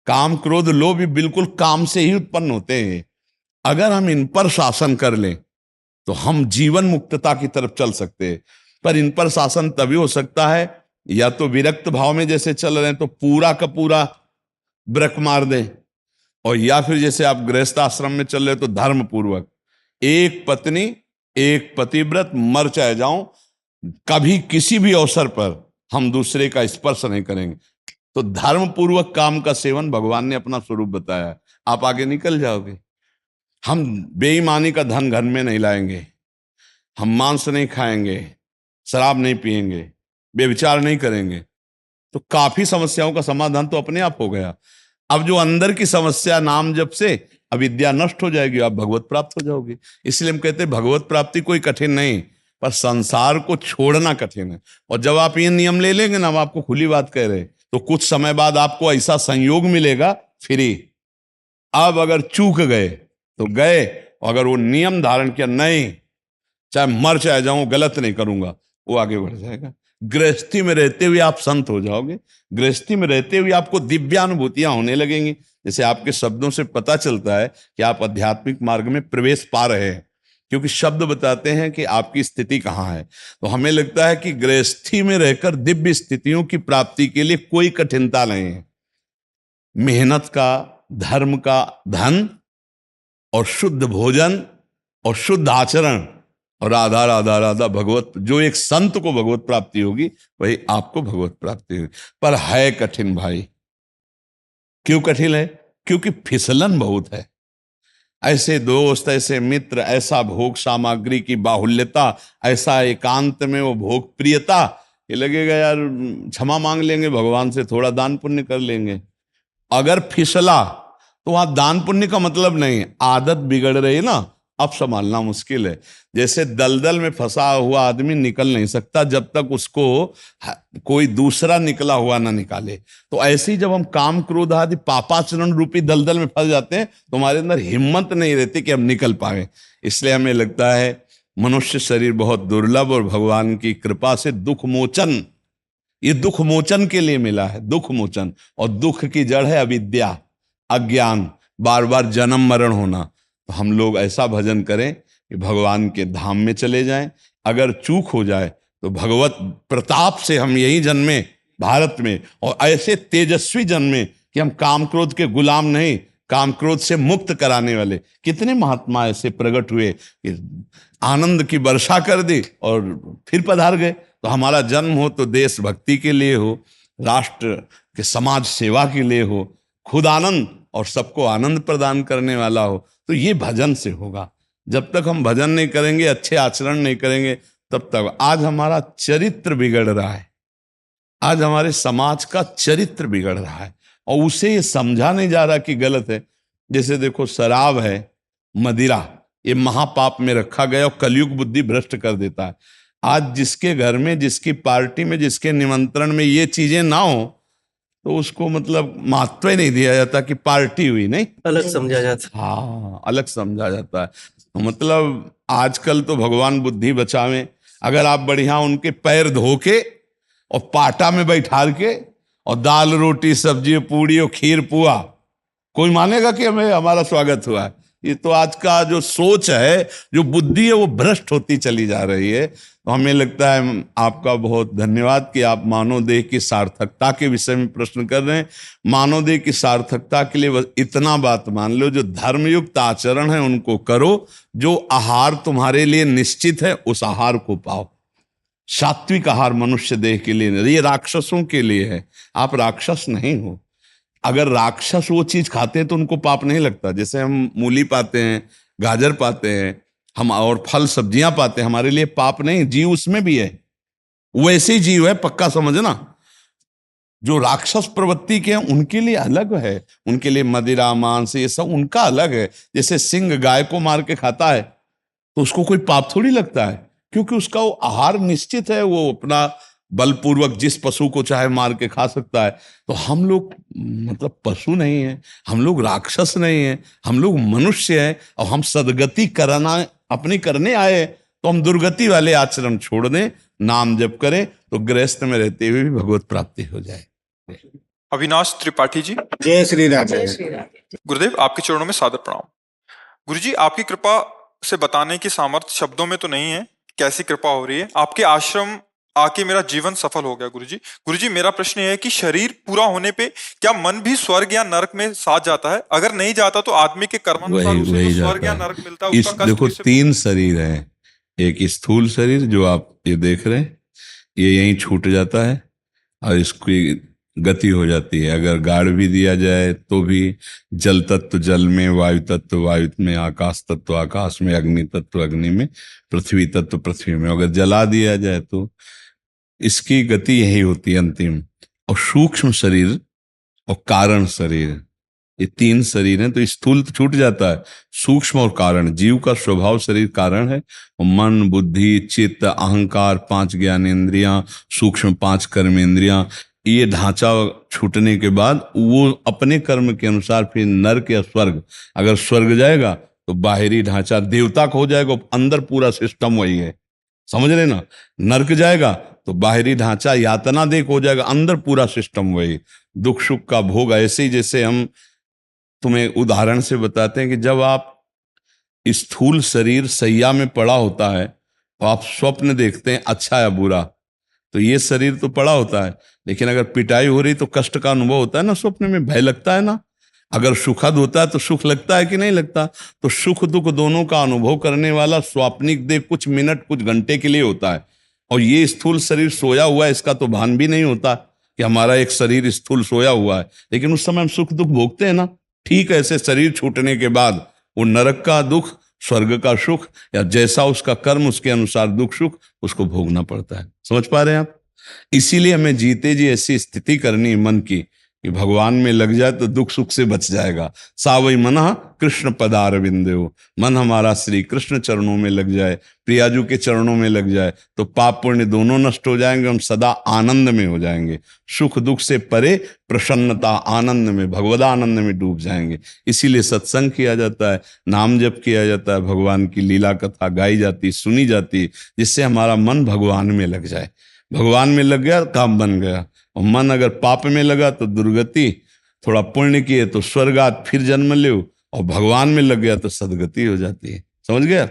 काम क्रोध लोभ बिल्कुल काम से ही उत्पन्न होते हैं। अगर हम इन पर शासन कर लें तो हम जीवन मुक्तता की तरफ चल सकते हैं। पर इन पर शासन तभी हो सकता है या तो विरक्त भाव में जैसे चल रहे हैं तो पूरा का पूरा ब्रेक मार दें, और या फिर जैसे आप गृहस्थ आश्रम में चल रहे हो तो धर्म पूर्वक एक पत्नी एक पतिव्रत, मर चाहे जाऊं, कभी किसी भी अवसर पर हम दूसरे का स्पर्श नहीं करेंगे। तो धर्म पूर्वक काम का सेवन भगवान ने अपना स्वरूप बताया, आप आगे निकल जाओगे। हम बेईमानी का धन घर में नहीं लाएंगे, हम मांस नहीं खाएंगे, शराब नहीं पिएंगे, व्यभिचार नहीं करेंगे, तो काफी समस्याओं का समाधान तो अपने आप हो गया। अब जो अंदर की समस्या नाम जप से अविद्या नष्ट हो जाएगी, आप भगवत प्राप्त हो जाओगे। इसलिए हम कहते हैं भगवत प्राप्ति कोई कठिन नहीं, पर संसार को छोड़ना कठिन है। और जब आप ये नियम ले लेंगे ना, हम आपको खुली बात कह रहे, तो कुछ समय बाद आपको ऐसा संयोग मिलेगा फ्री। अब अगर चूक गए तो गए, अगर वो नियम धारण किया, नहीं चाहे मर चाहे जाऊं, गलत नहीं करूंगा, वो आगे बढ़ जाएगा। गृहस्थी में रहते हुए आप संत हो जाओगे, गृहस्थी में रहते हुए आपको दिव्यानुभूतियां होने लगेंगी। जैसे आपके शब्दों से पता चलता है कि आप आध्यात्मिक मार्ग में प्रवेश पा रहे हैं, क्योंकि शब्द बताते हैं कि आपकी स्थिति कहाँ है। तो हमें लगता है कि गृहस्थी में रहकर दिव्य स्थितियों की प्राप्ति के लिए कोई कठिनता नहीं है। मेहनत का, धर्म का, धन और शुद्ध भोजन और शुद्ध आचरण और राधा राधा राधा भगवत, जो एक संत को भगवत प्राप्ति होगी वही आपको भगवत प्राप्ति होगी। पर है कठिन भाई। क्यों कठिन है? क्योंकि फिसलन बहुत है। ऐसे दोस्त, ऐसे मित्र, ऐसा भोग सामग्री की बाहुल्यता, ऐसा एकांत में वो भोग प्रियता, ये लगेगा यार क्षमा मांग लेंगे भगवान से, थोड़ा दान पुण्य कर लेंगे। अगर फिसला तो वहां दान पुण्य का मतलब नहीं, आदत बिगड़ रही है ना, अब संभालना मुश्किल है। जैसे दलदल में फंसा हुआ आदमी निकल नहीं सकता जब तक उसको कोई दूसरा निकला हुआ ना निकाले। तो ऐसे ही जब हम काम क्रोध आदि पापाचरण रूपी दलदल में फंस जाते हैं तो हमारे अंदर हिम्मत नहीं रहती कि हम निकल पाए। इसलिए हमें लगता है मनुष्य शरीर बहुत दुर्लभ, और भगवान की कृपा से दुख मोचन, ये दुख मोचन के लिए मिला है, दुख मोचन। और दुख की जड़ है अविद्या, अज्ञान, बार बार जन्म मरण होना। तो हम लोग ऐसा भजन करें कि भगवान के धाम में चले जाएं। अगर चूक हो जाए तो भगवत प्रताप से हम यही जन्मे भारत में, और ऐसे तेजस्वी जन्मे कि हम काम क्रोध के गुलाम नहीं, काम क्रोध से मुक्त कराने वाले। कितने महात्मा ऐसे प्रकट हुए कि आनंद की वर्षा कर दी और फिर पधार गए। तो हमारा जन्म हो तो देशभक्ति के लिए हो, राष्ट्र के समाज सेवा के लिए हो, खुद आनंद और सबको आनंद प्रदान करने वाला हो, तो ये भजन से होगा। जब तक हम भजन नहीं करेंगे, अच्छे आचरण नहीं करेंगे, तब तक आज हमारा चरित्र बिगड़ रहा है, आज हमारे समाज का चरित्र बिगड़ रहा है, और उसे ये समझा नहीं जा रहा कि गलत है। जैसे देखो शराब है, मदिरा, ये महापाप में रखा गया और कलयुग बुद्धि भ्रष्ट कर देता है। आज जिसके घर में, जिसकी पार्टी में, जिसके निमंत्रण में ये चीजें ना हो तो उसको मतलब महत्व ही नहीं दिया जाता कि पार्टी हुई, नहीं, अलग समझा जाता हाँ, अलग समझा जाता है। तो मतलब आजकल तो भगवान बुद्धि बचावे, अगर आप बढ़िया उनके पैर धो के और पाटा में बैठा के और दाल रोटी सब्जी पूड़ी और खीर पुआ, कोई मानेगा कि हमें हमारा स्वागत हुआ है? ये तो आज का जो सोच है, जो बुद्धि है, वो भ्रष्ट होती चली जा रही है। तो हमें लगता है आपका बहुत धन्यवाद कि आप मानव देह की सार्थकता के विषय में प्रश्न कर रहे हैं। मानव देह की सार्थकता के लिए बस इतना बात मान लो, जो धर्मयुक्त आचरण है उनको करो, जो आहार तुम्हारे लिए निश्चित है उस आहार को पाओ। सात्विक आहार मनुष्य देह के लिए नहीं, ये राक्षसों के लिए है। आप राक्षस नहीं हो। अगर राक्षस वो चीज खाते हैं तो उनको पाप नहीं लगता। जैसे हम मूली पाते हैं, गाजर पाते हैं, हम और फल सब्जियां पाते हैं, हमारे लिए पाप नहीं, जीव उसमें भी है, वैसे ही जीव है, पक्का समझना। जो राक्षस प्रवृत्ति के हैं उनके लिए अलग है, उनके लिए मदिरा मांस ये सब उनका अलग है। जैसे सिंह गाय को मार के खाता है तो उसको कोई पाप थोड़ी लगता है, क्योंकि उसका वो आहार निश्चित है, वो अपना बलपूर्वक जिस पशु को चाहे मार के खा सकता है। तो हम लोग मतलब पशु नहीं है, हम लोग राक्षस नहीं है, हम लोग मनुष्य है, और हम सदगति करना अपनी करने आए, तो हम दुर्गति वाले आचरण छोड़ दें, नाम जप करें, तो गृहस्थ में रहते हुए भी भगवत प्राप्ति हो जाए। अविनाश त्रिपाठी जी, जय श्री राम। जय श्री राम। गुरुदेव आपके चरणों में सादर प्रणाम। गुरुजी, आपकी कृपा से बताने की सामर्थ्य शब्दों में तो नहीं है, कैसी कृपा हो रही है। आपके आश्रम आके मेरा जीवन सफल हो गया गुरुजी। गुरुजी, मेरा प्रश्न है कि शरीर पूरा होने पे क्या मन भी स्वर्ग या नरक में साथ जाता है? अगर नहीं जाता तो आदमी के कर्मानुसार उसे जो स्वर्ग या नरक मिलता है, उसका कष्ट देखो कैसे? 3 शरीर हैं। एक स्थूल शरीर जो आप ये देख रहे हैं, ये यहीं छूट जाता है और इसकी गति हो जाती है। अगर गाड़ भी दिया जाए तो भी जल तत्व जल में, वायु तत्व वायु में, आकाश तत्व आकाश में, अग्नि तत्व अग्नि में, पृथ्वी तत्व पृथ्वी में, अगर जला दिया जाए तो इसकी गति यही होती है अंतिम। और सूक्ष्म शरीर और कारण शरीर, ये 3 शरीर हैं। तो स्थूल तो छूट जाता है, सूक्ष्म और कारण, जीव का स्वभाव शरीर कारण है, और मन बुद्धि चित्त अहंकार 5 ज्ञानेंद्रियां, सूक्ष्म 5 कर्मेंद्रियां, ये ढांचा छूटने के बाद वो अपने कर्म के अनुसार फिर नरक या स्वर्ग, अगर स्वर्ग जाएगा तो बाहरी ढांचा देवता का हो जाएगा, अंदर पूरा सिस्टम वही है, समझ रहे ना। नरक जाएगा तो बाहरी ढांचा यातना देख हो जाएगा, अंदर पूरा सिस्टम वही, दुख सुख का भोग। ऐसे ही जैसे हम तुम्हें उदाहरण से बताते हैं कि जब आप स्थूल शरीर सैया में पड़ा होता है तो आप स्वप्न देखते हैं अच्छा या बुरा, तो ये शरीर तो पड़ा होता है, लेकिन अगर पिटाई हो रही तो कष्ट का अनुभव होता है ना, स्वप्न में भय लगता है ना। अगर सुखद होता है तो सुख लगता है कि नहीं लगता। तो सुख दुख दोनों का अनुभव करने वाला स्वाप्निक देह कुछ मिनट कुछ घंटे के लिए होता है, और ये स्थूल शरीर सोया हुआ है, इसका तो भान भी नहीं होता कि हमारा एक शरीर स्थूल सोया हुआ है, लेकिन उस समय हम सुख दुख भोगते हैं ना। ठीक ऐसे शरीर छूटने के बाद वो नरक का दुख, स्वर्ग का सुख, या जैसा उसका कर्म उसके अनुसार दुख सुख उसको भोगना पड़ता है। समझ पा रहे हैं आप? इसीलिए हमें जीते जी ऐसी स्थिति करनी है मन की कि भगवान में लग जाए तो दुख सुख से बच जाएगा। सावई मना कृष्ण पदारविंदो, मन हमारा श्री कृष्ण चरणों में लग जाए, प्रियाजू के चरणों में लग जाए, तो पाप पुण्य दोनों नष्ट हो जाएंगे, हम सदा आनंद में हो जाएंगे, सुख दुख से परे प्रसन्नता आनंद में, भगवदानंद में डूब जाएंगे। इसीलिए सत्संग किया जाता है, नाम जप किया जाता है, भगवान की लीला कथा गाई जाती, सुनी जाती, जिससे हमारा मन भगवान में लग जाए। भगवान में लग गया काम बन गया, और मन अगर पाप में लगा तो दुर्गति, थोड़ा पुण्य किए तो स्वर्गात फिर जन्म ले, और भगवान में लग गया तो सदगति हो जाती है। समझ गया?